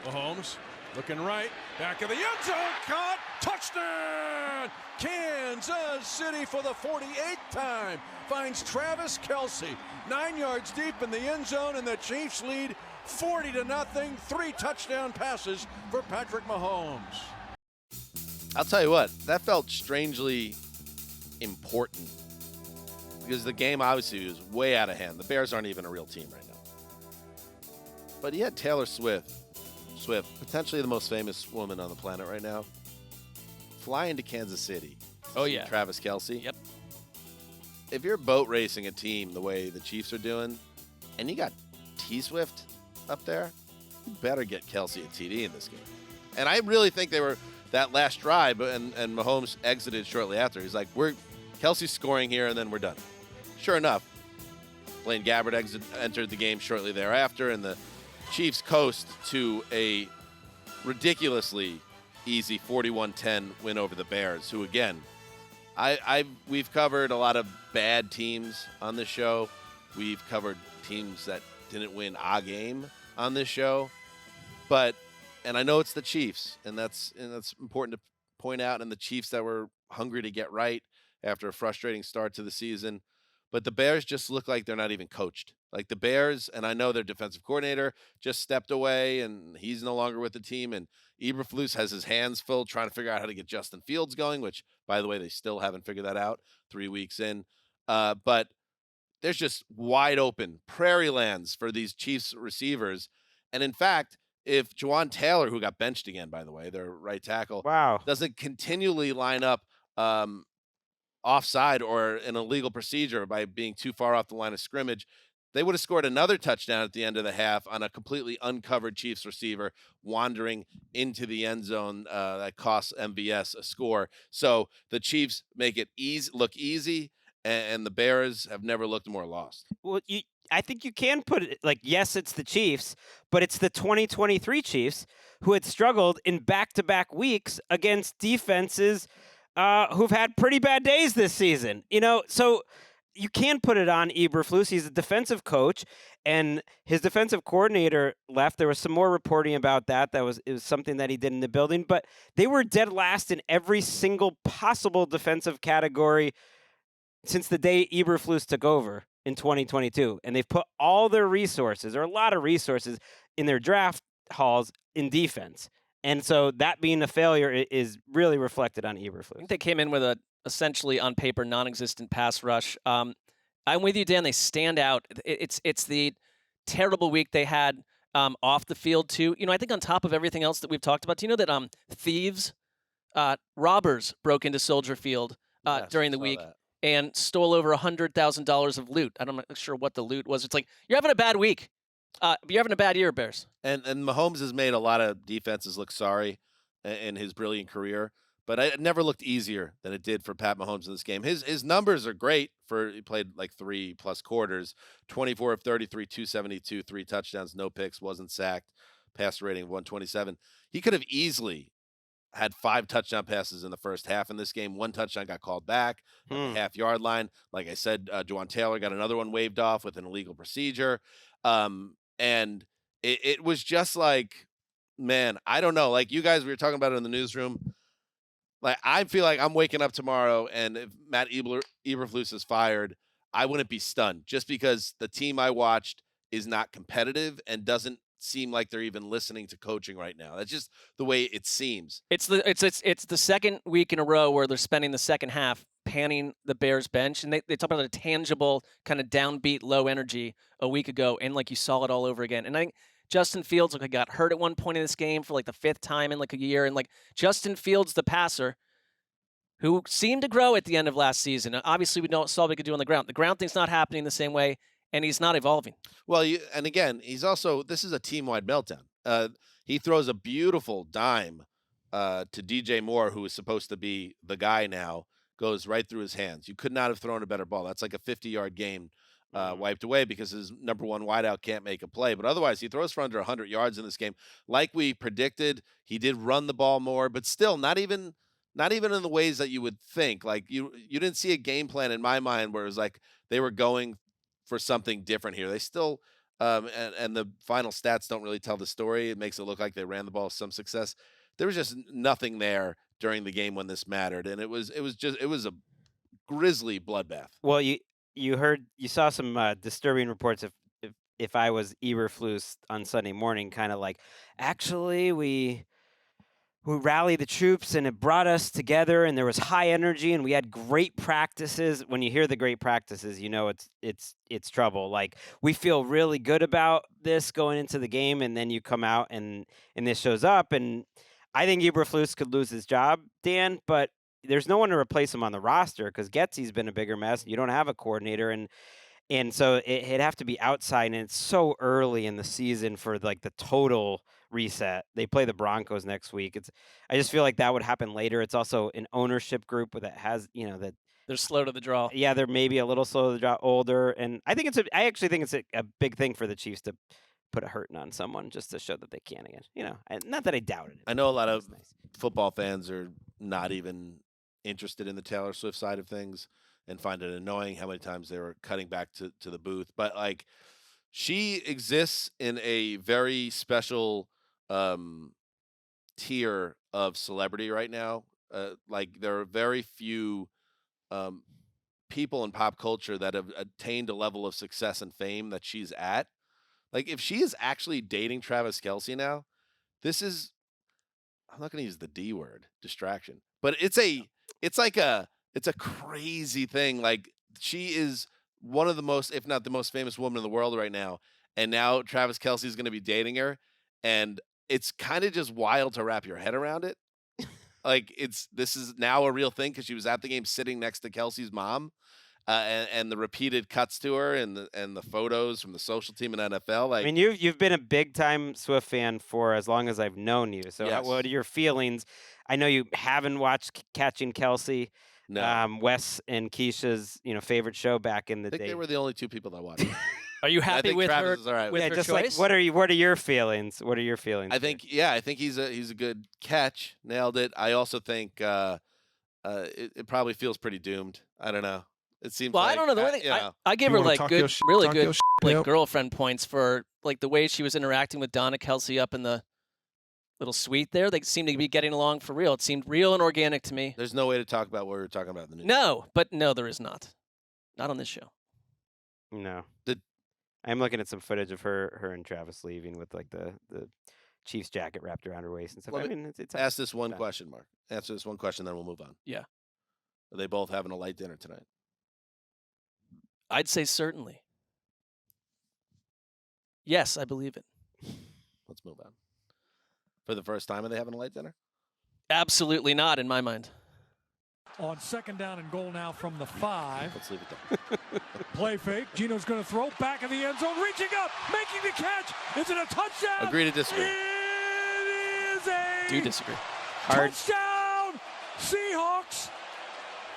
Mahomes looking right, back of the end zone, caught, touchdown! Kansas City for the 48th time finds Travis Kelce 9 yards deep in the end zone, and the Chiefs lead 40-0. 3 touchdown passes for Patrick Mahomes. I'll tell you what, that felt strangely important because the game obviously was way out of hand. The Bears aren't even a real team right now. But he had Taylor Swift, potentially the most famous woman on the planet right now, flying to Kansas City. Oh, yeah. Travis Kelce. Yep. If you're boat racing a team the way the Chiefs are doing, and you got T-Swift up there, you better get Kelce a TD in this game. And I really think they were that last drive, and Mahomes exited shortly after. He's like, Kelce's scoring here, and then we're done. Sure enough, Blaine Gabbert entered the game shortly thereafter, and the Chiefs coast to a ridiculously easy 41-10 win over the Bears, who, again, we've covered a lot of bad teams on this show. We've covered teams that didn't win a game on this show. And I know it's the Chiefs, and that's important to point out, and the Chiefs that were hungry to get right after a frustrating start to the season. But the Bears just look like they're not even coached. Like the Bears, and I know their defensive coordinator just stepped away, and he's no longer with the team, and Eberflus has his hands full trying to figure out how to get Justin Fields going, which, by the way, they still haven't figured that out 3 weeks in. But there's just wide open prairie lands for these Chiefs receivers. And in fact, if Juwan Taylor, who got benched again, by the way, their right tackle, doesn't continually line up offside or an illegal procedure by being too far off the line of scrimmage, they would have scored another touchdown at the end of the half on a completely uncovered Chiefs receiver wandering into the end zone that costs MVS a score. So the Chiefs make it look easy, and the Bears have never looked more lost. Well, I think you can put it like, yes, it's the Chiefs, but it's the 2023 Chiefs who had struggled in back-to-back weeks against defenses who've had pretty bad days this season. So you can put it on Eberflus. He's a defensive coach, and his defensive coordinator left. There was some more reporting about that. It was something that he did in the building, but they were dead last in every single possible defensive category since the day Eberflus took over in 2022. And they've put all their resources, or a lot of resources, in their draft hauls in defense. And so that being a failure is really reflected on Eberflus. I think they came in with a essentially on paper non-existent pass rush. I'm with you, Dan. They stand out. It's the terrible week they had off the field too. I think on top of everything else that we've talked about, do you know that thieves, robbers broke into Soldier Field during the week and stole over $100,000 of loot? I'm not sure what the loot was. It's like, you're having a bad week. You're having a bad year, Bears. And Mahomes has made a lot of defenses look sorry in his brilliant career. But it never looked easier than it did for Pat Mahomes in this game. His numbers are great he played like 3+ quarters, 24 of 33, 272, 3 touchdowns, no picks, wasn't sacked, passer rating of 127. He could have easily had 5 touchdown passes in the first half in this game. 1 touchdown got called back on the half-yard line. Like I said, Juwan Taylor got another one waved off with an illegal procedure. And it was just like, man, I don't know. Like you guys, we were talking about it in the newsroom. Like, I feel like I'm waking up tomorrow, and if Matt Eberflus is fired, I wouldn't be stunned, just because the team I watched is not competitive and doesn't seem like they're even listening to coaching right now. That's just the way it seems. It's the second week in a row where they're spending the second half panning the Bears bench, and they talk about a tangible kind of downbeat, low energy a week ago, and like you saw it all over again. And I think Justin Fields got hurt at one point in this game for like the 5th time in like a year. And like Justin Fields, the passer, who seemed to grow at the end of last season. Obviously, we saw what he could do on the ground. The ground thing's not happening the same way, and he's not evolving. Well, and again, this is a team-wide meltdown. He throws a beautiful dime to DJ Moore, who is supposed to be the guy now, goes right through his hands. You could not have thrown a better ball. That's like a 50-yard game. Wiped away because his number one wideout can't make a play. But otherwise, he throws for under 100 yards in this game. Like we predicted, he did run the ball more, but still not even in the ways that you would think. Like you didn't see a game plan in my mind where it was like they were going for something different here. They still and the final stats don't really tell the story. It makes it look like they ran the ball with some success. There was just nothing there during the game when this mattered, and it was a grisly bloodbath. Well, you saw some disturbing reports if I was Eberflus on Sunday morning, kind of like, actually we rallied the troops and it brought us together and there was high energy and we had great practices. When you hear the great practices, it's trouble. Like, we feel really good about this going into the game, and then you come out and this shows up, and I think Eberflus could lose his job, Dan, but there's no one to replace him on the roster because Getsy's been a bigger mess. You don't have a coordinator, and so it'd have to be outside, and it's so early in the season for like the total reset. They play the Broncos next week. I just feel like that would happen later. It's also an ownership group that has, that they're slow to the draw. Yeah, they're maybe a little slow to the draw, older, and I actually think it's a big thing for the Chiefs to put a hurting on someone just to show that they can again. Not that I doubted it. I know a lot of football fans are not even interested in the Taylor Swift side of things and find it annoying how many times they were cutting back to the booth. But like, she exists in a very special tier of celebrity right now. Like, there are very few people in pop culture that have attained a level of success and fame that she's at. Like, if she is actually dating Travis Kelce now, I'm not going to use the D word, distraction, but it's a crazy thing. Like, she is one of the most, if not the most famous woman in the world right now. And now Travis Kelce is going to be dating her. And it's kind of just wild to wrap your head around it. Like, this is now a real thing because she was at the game sitting next to Kelce's mom. And the repeated cuts to her and the photos from the social team in NFL. Like, I mean, you've been a big time Swift fan for as long as I've known you. So yes. What are your feelings? I know you haven't watched Catching Kelce. No. Wes and Keisha's favorite show back in the day. I think they were the only 2 people that watched it. Are you happy with Travis her? is all right with her just choice? like what are your feelings? What are your feelings? I think he's a good catch. Nailed it. I also think it probably feels pretty doomed. I don't know. It seems. Well, like, I don't know. The way I gave You her wanna like talk good, your shit, really talk your good, shit, like pimp. girlfriend points for like the way she was interacting with Donna Kelsey up in the little suite there. They seemed to be getting along for real. It seemed real and organic to me. There's no way to talk about what we were talking about in the news. No, there is not. Not on this show. No. I'm looking at some footage of her and Travis leaving with like the Chiefs jacket wrapped around her waist and stuff. Let I me mean, it's ask this one question, Mark. Answer this one question, then we'll move on. Yeah. Are they both having a light dinner tonight? I'd say certainly. Yes, I believe it. Let's move on. For the first time, are they having a light dinner? Absolutely not, in my mind. On 2nd down and goal now from the 5. Let's leave it there. Play fake. Gino's going to throw back of the end zone, reaching up, making the catch. Is it a touchdown? Agree to disagree. It is a Do disagree. touchdown, Seahawks.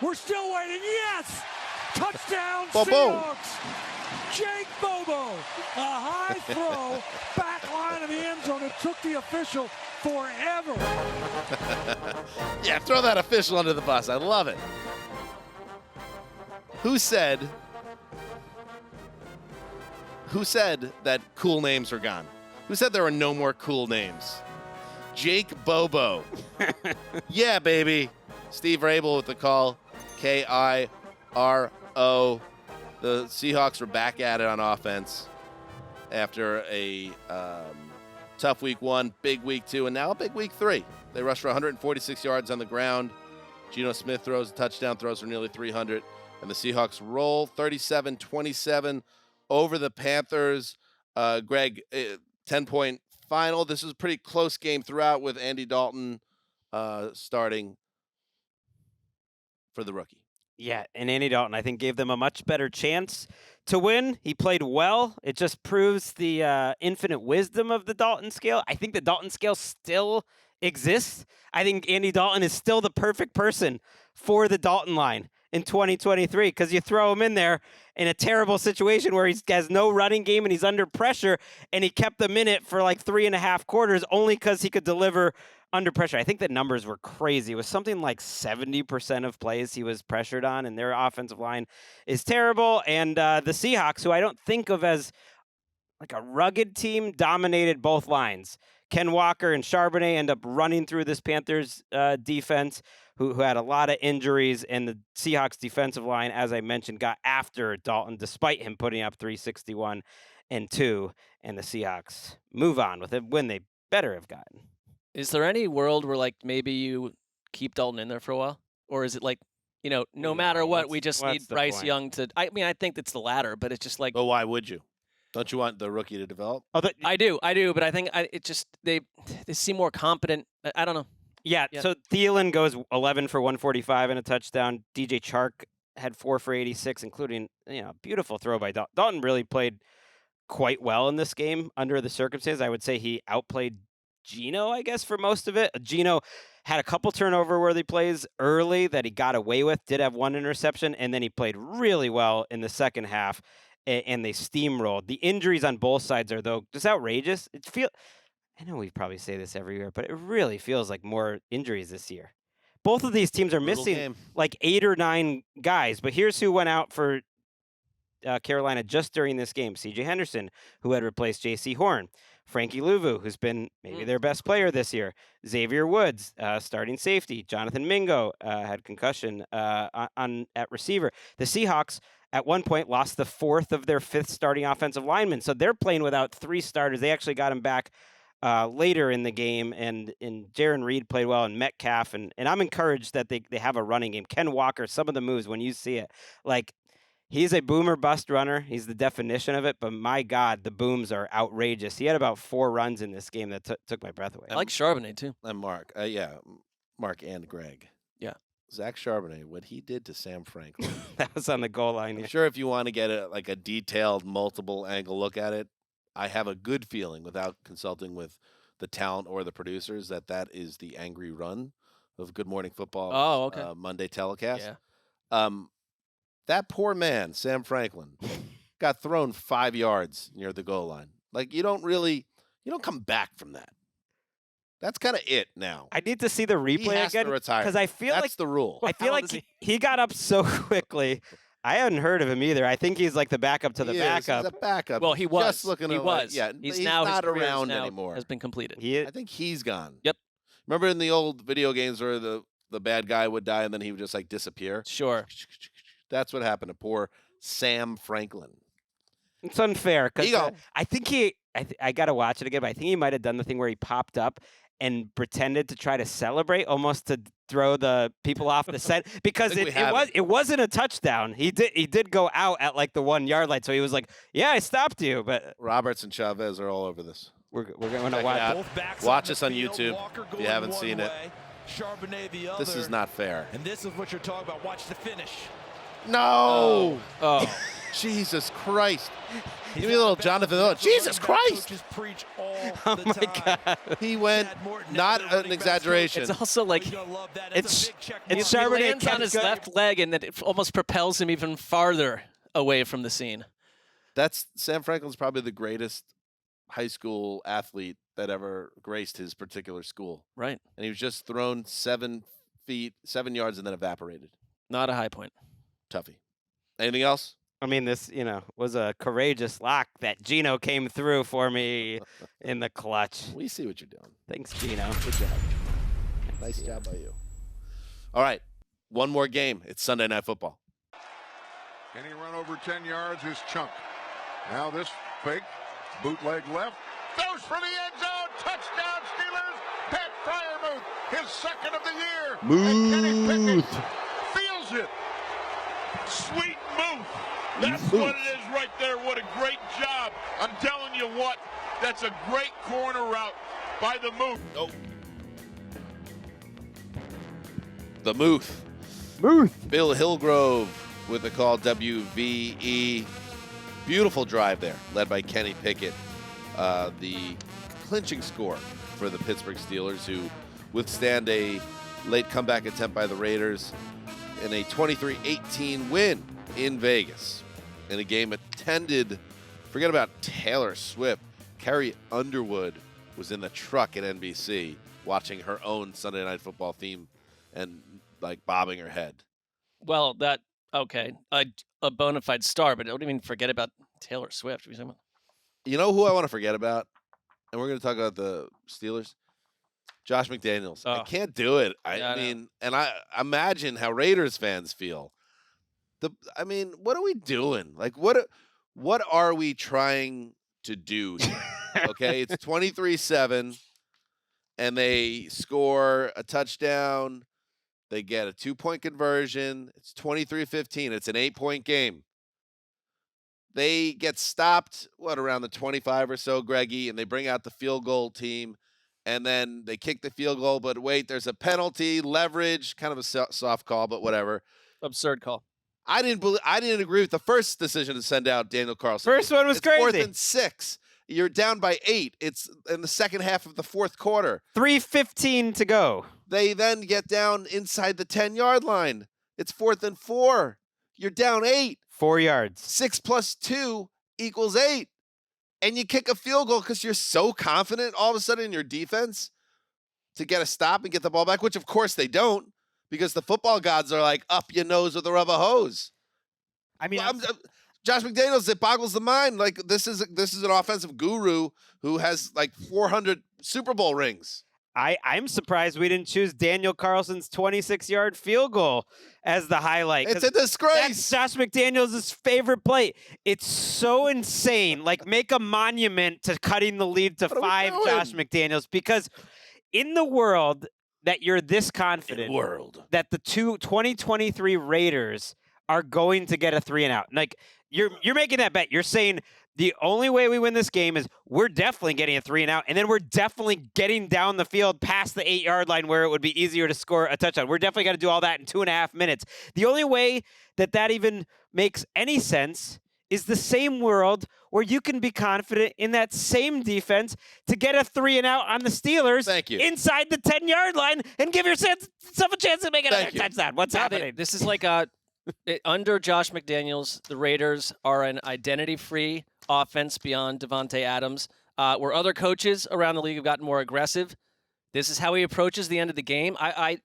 We're still waiting. Yes, touchdown, Bobo. Seahawks. Jake Bobo, a high throw, back line of the end zone. It took the official forever. Yeah, throw that official under the bus. I love it. Who said that cool names are gone? Who said there were no more cool names? Jake Bobo. Yeah, baby. Steve Rabel with the call. K-I-R-O. The Seahawks were back at it on offense after a tough week 1, big week 2, and now a big week 3. They rushed for 146 yards on the ground. Geno Smith throws a touchdown, throws for nearly 300. And the Seahawks roll 37-27 over the Panthers. Greg, 10-point final. This was a pretty close game throughout with Andy Dalton starting for the rookie. Yeah, and Andy Dalton, I think, gave them a much better chance to win. He played well. It just proves the infinite wisdom of the Dalton scale. I think the Dalton scale still exists. I think Andy Dalton is still the perfect person for the Dalton line in 2023 because you throw him in there in a terrible situation where he has no running game and he's under pressure, and he kept them in it for like 3.5 quarters only because he could deliver under pressure. I think the numbers were crazy. It was something like 70% of plays he was pressured on, and their offensive line is terrible. And the Seahawks, who I don't think of as like a rugged team, dominated both lines. Ken Walker and Charbonnet end up running through this Panthers defense, who had a lot of injuries, and the Seahawks defensive line, as I mentioned, got after Dalton despite him putting up 361-2, and the Seahawks move on with a win they better have gotten. Is there any world where like maybe you keep Dalton in there for a while, or is it like, no matter what, we just need Bryce point? Young to? I mean, I think it's the latter, but it's just like. But why would you? Don't you want the rookie to develop? Oh, I do, but I think they seem more competent. I don't know. Yeah, so Thielen goes 11 for 145 and a touchdown. DJ Chark had 4 for 86, including a beautiful throw by Dalton. Dalton really played quite well in this game under the circumstances. I would say he outplayed Geno, I guess, for most of it. Geno had a couple turnover-worthy plays early that he got away with, did have one interception, and then he played really well in the second half, and they steamrolled. The injuries on both sides are, though, just outrageous. I know we probably say this every year, but it really feels like more injuries this year. Both of these teams are missing like 8 or 9 guys, but here's who went out for Carolina just during this game. C.J. Henderson, who had replaced J.C. Horn. Frankie Louvu, who's been maybe their best player this year. Xavier Woods, starting safety. Jonathan Mingo had concussion at receiver. The Seahawks, at one point, lost the 4th of their 5th starting offensive linemen. So they're playing without 3 starters. They actually got him back later in the game, and Jaron Reed played well, and Metcalf. And I'm encouraged that they have a running game. Ken Walker, some of the moves, when you see it, like, he's a boomer bust runner. He's the definition of it. But my God, the booms are outrageous. He had about 4 runs in this game that took my breath away. I like Charbonnet too. And Mark, Mark and Greg. Yeah. Zach Charbonnet, what he did to Sam Franklin. That was on the goal line. I'm sure if you want to get a detailed, multiple angle look at it, I have a good feeling without consulting with the talent or the producers that is the angry run of Good Morning Football. Oh, okay. Monday telecast. Yeah. That poor man, Sam Franklin, got thrown 5 yards near the goal line. Like, you don't come back from that. That's kind of it now. I need to see the replay he has again to retire. because I feel that's like the rule. I feel like he got up so quickly. I hadn't heard of him either. I think he's like the backup to the He backup. He's a backup. Well, he was. Just looking he at, was. Yeah, he's not his career around now anymore. Has been completed. I think he's gone. Yep. Remember in the old video games where the bad guy would die and then he would just like disappear? Sure. That's what happened to poor Sam Franklin. It's unfair because Ego. I think I got to watch it again, but I think he might have done the thing where he popped up and pretended to try to celebrate, almost to throw the people off the set, because it wasn't a touchdown. He did go out at like the 1 yard line, so he was like, "Yeah, I stopped you." But Roberts and Chavez are all over this. We're going to watch us on YouTube if you haven't seen it. Charbonnet the other. This is not fair. And this is what you're talking about. Watch the finish. No. Oh. Jesus Christ. Give me a little Jonathan Miller. Jesus Christ. Oh my God. He went, not an exaggeration. It's also like it's he lands on his left leg, and that it almost propels him even farther away from the scene. That's Sam Franklin's probably the greatest high school athlete that ever graced his particular school. Right. And he was just thrown 7 yards, and then evaporated. Not a high point. Toughie. Anything else? I mean, this, was a courageous lock that Gino came through for me in the clutch. We see what you're doing. Thanks, Gino. Good job. Nice job by you. All right. One more game. It's Sunday Night Football. Can he run over 10 yards? His chunk. Now this fake. Bootleg left. Goes for the end zone. Touchdown, Steelers. Pat Fryermuth, his second of the year. And Kenny Pickett feels it. Sweet move. That's what it is right there. What a great job. I'm telling you what, that's a great corner route by the Muth. Oh. The Muth. Bill Hillgrove with the call WVE. Beautiful drive there, led by Kenny Pickett. The clinching score for the Pittsburgh Steelers, who withstand a late comeback attempt by the Raiders in a 23-18 win in Vegas. In a game attended, forget about Taylor Swift, Carrie Underwood was in the truck at NBC watching her own Sunday Night Football theme and like bobbing her head. Well, a bona fide star, but don't even forget about Taylor Swift. You know who I want to forget about? And we're going to talk about the Steelers. Josh McDaniels. Oh. I can't do it. I mean, and I imagine how Raiders fans feel. What are we doing? Like, what are we trying to do here? Okay, it's 23-7, and they score a touchdown. They get a 2-point conversion. It's 23-15. It's an 8-point game. They get stopped, around the 25 or so, Greggy, and they bring out the field goal team, and then they kick the field goal, but wait, there's a penalty, leverage, kind of a soft call, but whatever. Absurd call. I didn't agree with the first decision to send out Daniel Carlson. First one was crazy. 4th and 6. You're down by 8. It's in the second half of the fourth quarter. 3:15 to go. They then get down inside the 10-yard line. It's 4th and 4. You're down 8. 4 yards. 6 plus 2 equals 8. And you kick a field goal because you're so confident all of a sudden in your defense to get a stop and get the ball back, which of course they don't, because the football gods are like, up your nose with a rubber hose. I mean, Josh McDaniels, it boggles the mind. Like, this is an offensive guru who has like 400 Super Bowl rings. I'm surprised we didn't choose Daniel Carlson's 26-yard field goal as the highlight. It's a disgrace. That's Josh McDaniels' favorite play. It's so insane. Like, make a monument to cutting the lead to 5, Josh McDaniels, because in the world that you're this confident that the 2023 Raiders are going to get a 3-and-out. Like, you're making that bet. You're saying the only way we win this game is we're definitely getting a 3-and-out, and then we're definitely getting down the field past the 8-yard line where it would be easier to score a touchdown. We're definitely got to do all that in 2.5 minutes. The only way that even makes any sense is the same world where you can be confident in that same defense to get a 3-and-out on the Steelers inside the 10-yard line and give yourself a chance to make another touchdown. What's happening? This is like under Josh McDaniels, the Raiders are an identity-free offense beyond Devontae Adams, where other coaches around the league have gotten more aggressive. This is how he approaches the end of the game.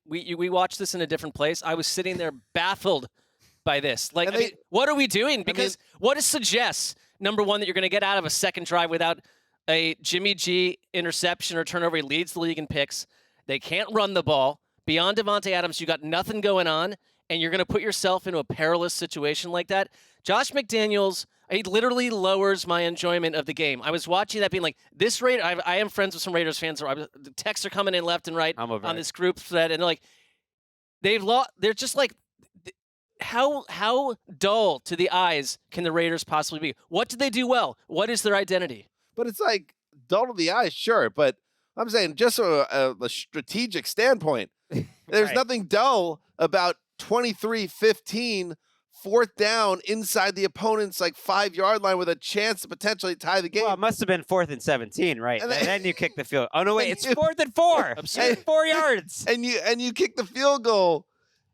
We watched this in a different place. I was sitting there baffled by this. Like, what are we doing? Because what it suggests, number one, that you're going to get out of a second drive without a Jimmy G interception or turnover. He leads the league in picks. They can't run the ball. Beyond Devontae Adams, you got nothing going on, and you're going to put yourself into a perilous situation like that. Josh McDaniels, he literally lowers my enjoyment of the game. I was watching that being like, this Raider, I am friends with some Raiders fans. The texts are coming in left and right on this group thread, and they're like, they're just like, how dull to the eyes can the Raiders possibly be? What did they do well? What is their identity? But it's like, dull to the eyes, sure, but I'm saying just from a strategic standpoint, there's nothing dull about 23-15, fourth down inside the opponent's 5-yard line with a chance to potentially tie the game. Well, it must have been 4th and 17, right? And then you kick the field. Oh no, wait, it's 4th and 4. 4 yards. And you kick the field goal,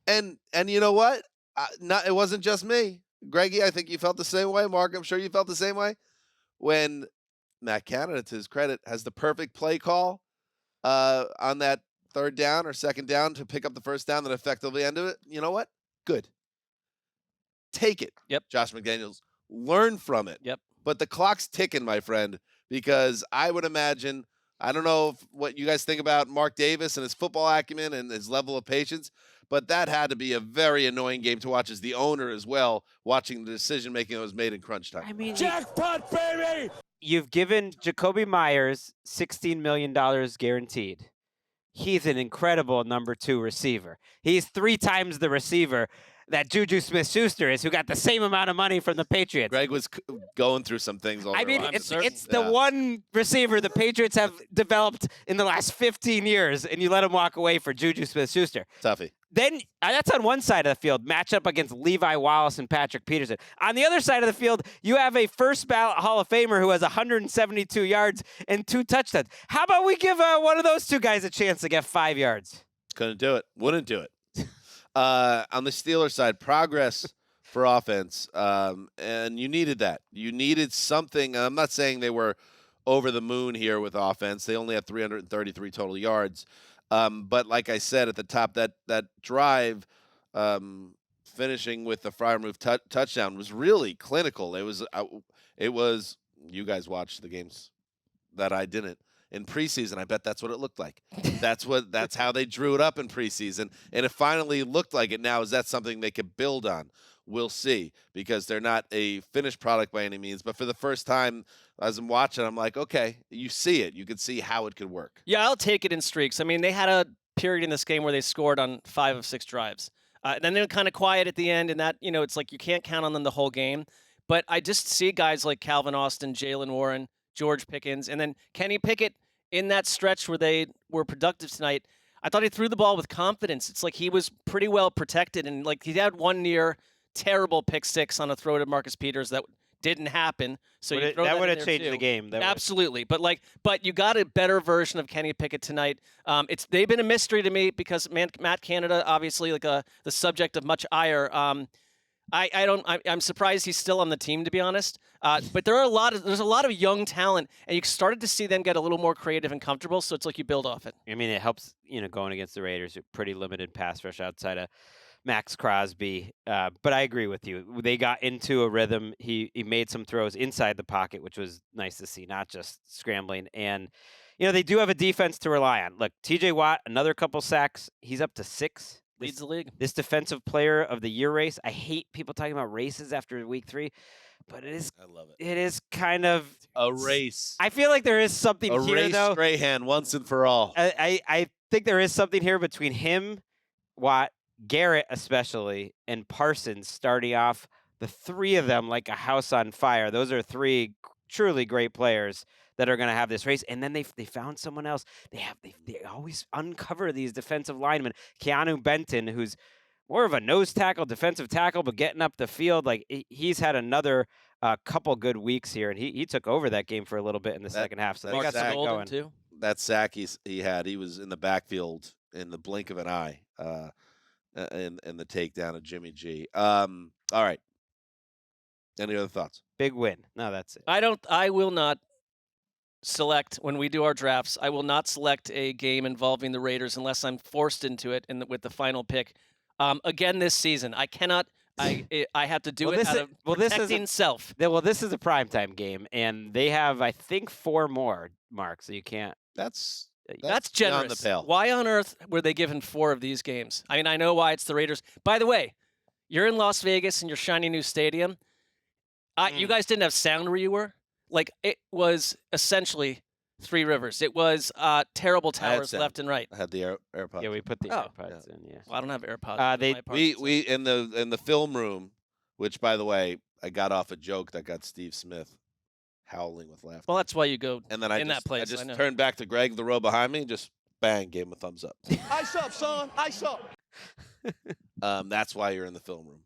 and you know what? It wasn't just me, Greggy. I think you felt the same way. Mark, I'm sure you felt the same way when Matt Canada, to his credit, has the perfect play call on that third down or second down to pick up the first down that effectively ended it. You know what? Good. Take it. Yep. Josh McDaniels, learn from it. Yep. But the clock's ticking, my friend, because I would imagine, I don't know what you guys think about Mark Davis and his football acumen and his level of patience, but that had to be a very annoying game to watch as the owner as well, watching the decision-making that was made in crunch time. I mean, jackpot, baby! You've given Jacoby Myers $16 million guaranteed. He's an incredible number 2 receiver. He's 3 times the receiver that Juju Smith-Schuster is, who got the same amount of money from the Patriots. Greg was going through some things. I mean, it's the one receiver the Patriots have developed in the last 15 years, and you let him walk away for Juju Smith-Schuster. Toughie. Then that's on one side of the field, matchup against Levi Wallace and Patrick Peterson. On the other side of the field, you have a first ballot Hall of Famer who has 172 yards and 2 touchdowns. How about we give one of those 2 guys a chance to get 5 yards? Couldn't do it. Wouldn't do it. On the Steelers side, progress for offense, and you needed that. You needed something. I'm not saying they were over the moon here with offense. They only had 333 total yards. But like I said at the top, that drive, finishing with the Freiermuth touchdown was really clinical. It was. You guys watched the games that I didn't in preseason. I bet that's what it looked like. That's how they drew it up in preseason, and it finally looked like it. Now, is that something they could build on? We'll see, because they're not a finished product by any means. But for the first time, as I'm watching, I'm like, okay, you see it. You can see how it could work. Yeah, I'll take it in streaks. I mean, they had a period in this game where they scored on 5 of 6 drives. Then they were kind of quiet at the end, and that, it's like you can't count on them the whole game. But I just see guys like Calvin Austin, Jalen Warren, George Pickens, and then Kenny Pickett in that stretch where they were productive tonight. I thought he threw the ball with confidence. It's like he was pretty well protected, and like he had one near terrible pick 6 on a throw to Marcus Peters that didn't happen. So that would have changed the game. Absolutely. But you got a better version of Kenny Pickett tonight. They've been a mystery to me because Matt Canada, obviously the subject of much ire. I'm surprised he's still on the team, to be honest. But there's a lot of young talent, and you started to see them get a little more creative and comfortable. So it's like you build off it. I mean, it helps, going against the Raiders, pretty limited pass rush outside of Max Crosby. But I agree with you. They got into a rhythm. He made some throws inside the pocket, which was nice to see, not just scrambling. And, they do have a defense to rely on. Look, TJ Watt, another couple sacks. He's up to 6. Leads the league. This defensive player of the year race. I hate people talking about races after week 3, but it is. I love it. It is kind of a race. I feel like there is something here, though. A race, Strahan, once and for all. I think there is something here between him, Watt, Garrett especially, and Parsons starting off the 3 of them like a house on fire. Those are 3 truly great players that are going to have this race. And then they found someone else. They always uncover these defensive linemen. Keanu Benton, who's more of a nose tackle, defensive tackle, but getting up the field. Like he's had another couple good weeks here, and he took over that game for a little bit in the second half. So they got some going too. That sack he had, he was in the backfield in the blink of an eye, in the takedown of Jimmy G. All right. Any other thoughts? Big win. No, that's it. I will not select, when we do our drafts, I will not select a game involving the Raiders unless I'm forced into it with the final pick. Again this season, I cannot I have to do Well, it this out is- of well, this protecting isn't- self. Well, this is a primetime game, and they have, I think, 4 more, Mark. So you can't. That's That's beyond generous. the pale. Why on earth were they given 4 of these games? I mean, I know why it's the Raiders. By the way, you're in Las Vegas in your shiny new stadium. You guys didn't have sound where you were. Like, it was essentially 3 rivers. It was terrible I had towers sound. left and right. I had the AirPods. Yeah, we put the Oh. AirPods in. Yeah. Well, I don't have AirPods. in they- my apartment, We in the film room, which by the way, I got off a joke that got Steve Smith howling with laughter. Well, that's why you go And then I in just, that place. I just know. turned back to Greg, the row behind me, and just bang, gave him a thumbs up. Ice up, son. Ice up. That's why you're in the film room,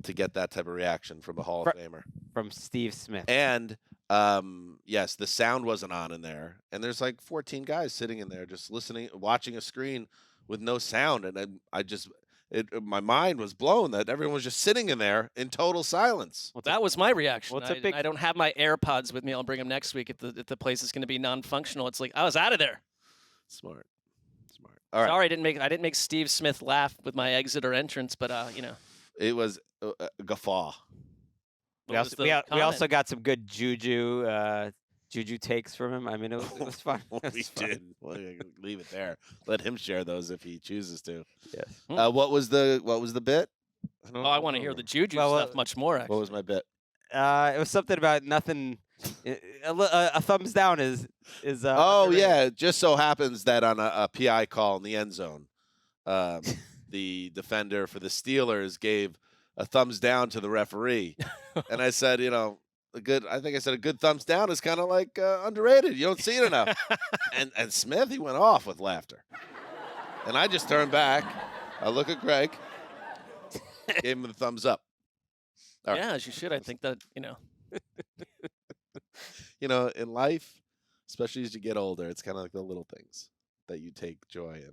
to get that type of reaction from a Hall of Famer. From Steve Smith. And yes, the sound wasn't on in there, and there's like 14 guys sitting in there just listening, watching a screen with no sound, and my mind was blown that everyone was just sitting in there in total silence. Well, that was my reaction. Well, it's a I, big- I don't have my AirPods with me. I'll bring them next week if the place is going to be non-functional. It's like I was out of there. Smart. All right. Sorry, I didn't make Steve Smith laugh with my exit or entrance, but It was a guffaw. We also got some good juju takes from him. I mean, it was fun. We did. Well, leave it there. Let him share those if he chooses to. Yes. What was the bit? I want to hear the juju stuff much more. Actually. What was my bit? It was something about nothing. A thumbs down is. Oh underrated. yeah, it just so happens that on a PI call in the end zone, the defender for the Steelers gave a thumbs down to the referee, and I said, a good thumbs down is kind of like underrated. You don't see it enough. and Smith, he went off with laughter, and I just turned back. I look at Greg, gave him the thumbs up. All right. Yeah, as you should. I think that In life, especially as you get older, it's kind of like the little things that you take joy in,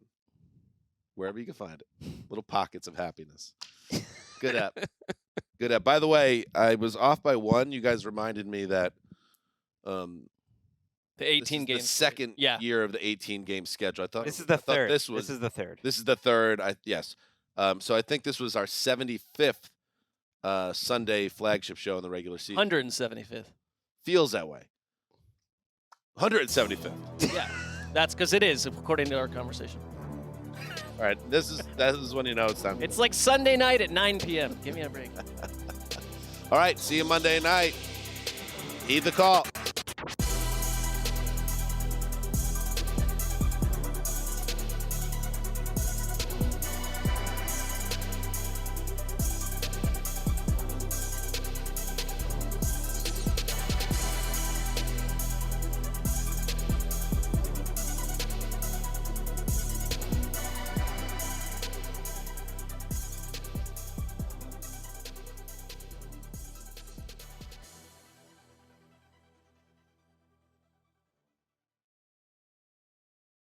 wherever you can find it. Little pockets of happiness. Good app. Good app. By the way, I was off by 1. You guys reminded me that the 18 game, games. the second year of the 18 game schedule. I thought This is the third. This is the third. This is the third. Yes. So I think this was our 75th Sunday flagship show in the regular season. 175th. Feels that way. 175th. Yeah, that's because it is, according to our conversation. All right, that is when you know it's time. It's like Sunday night at 9 p.m. Give me a break. All right, see you Monday night. Heed the call.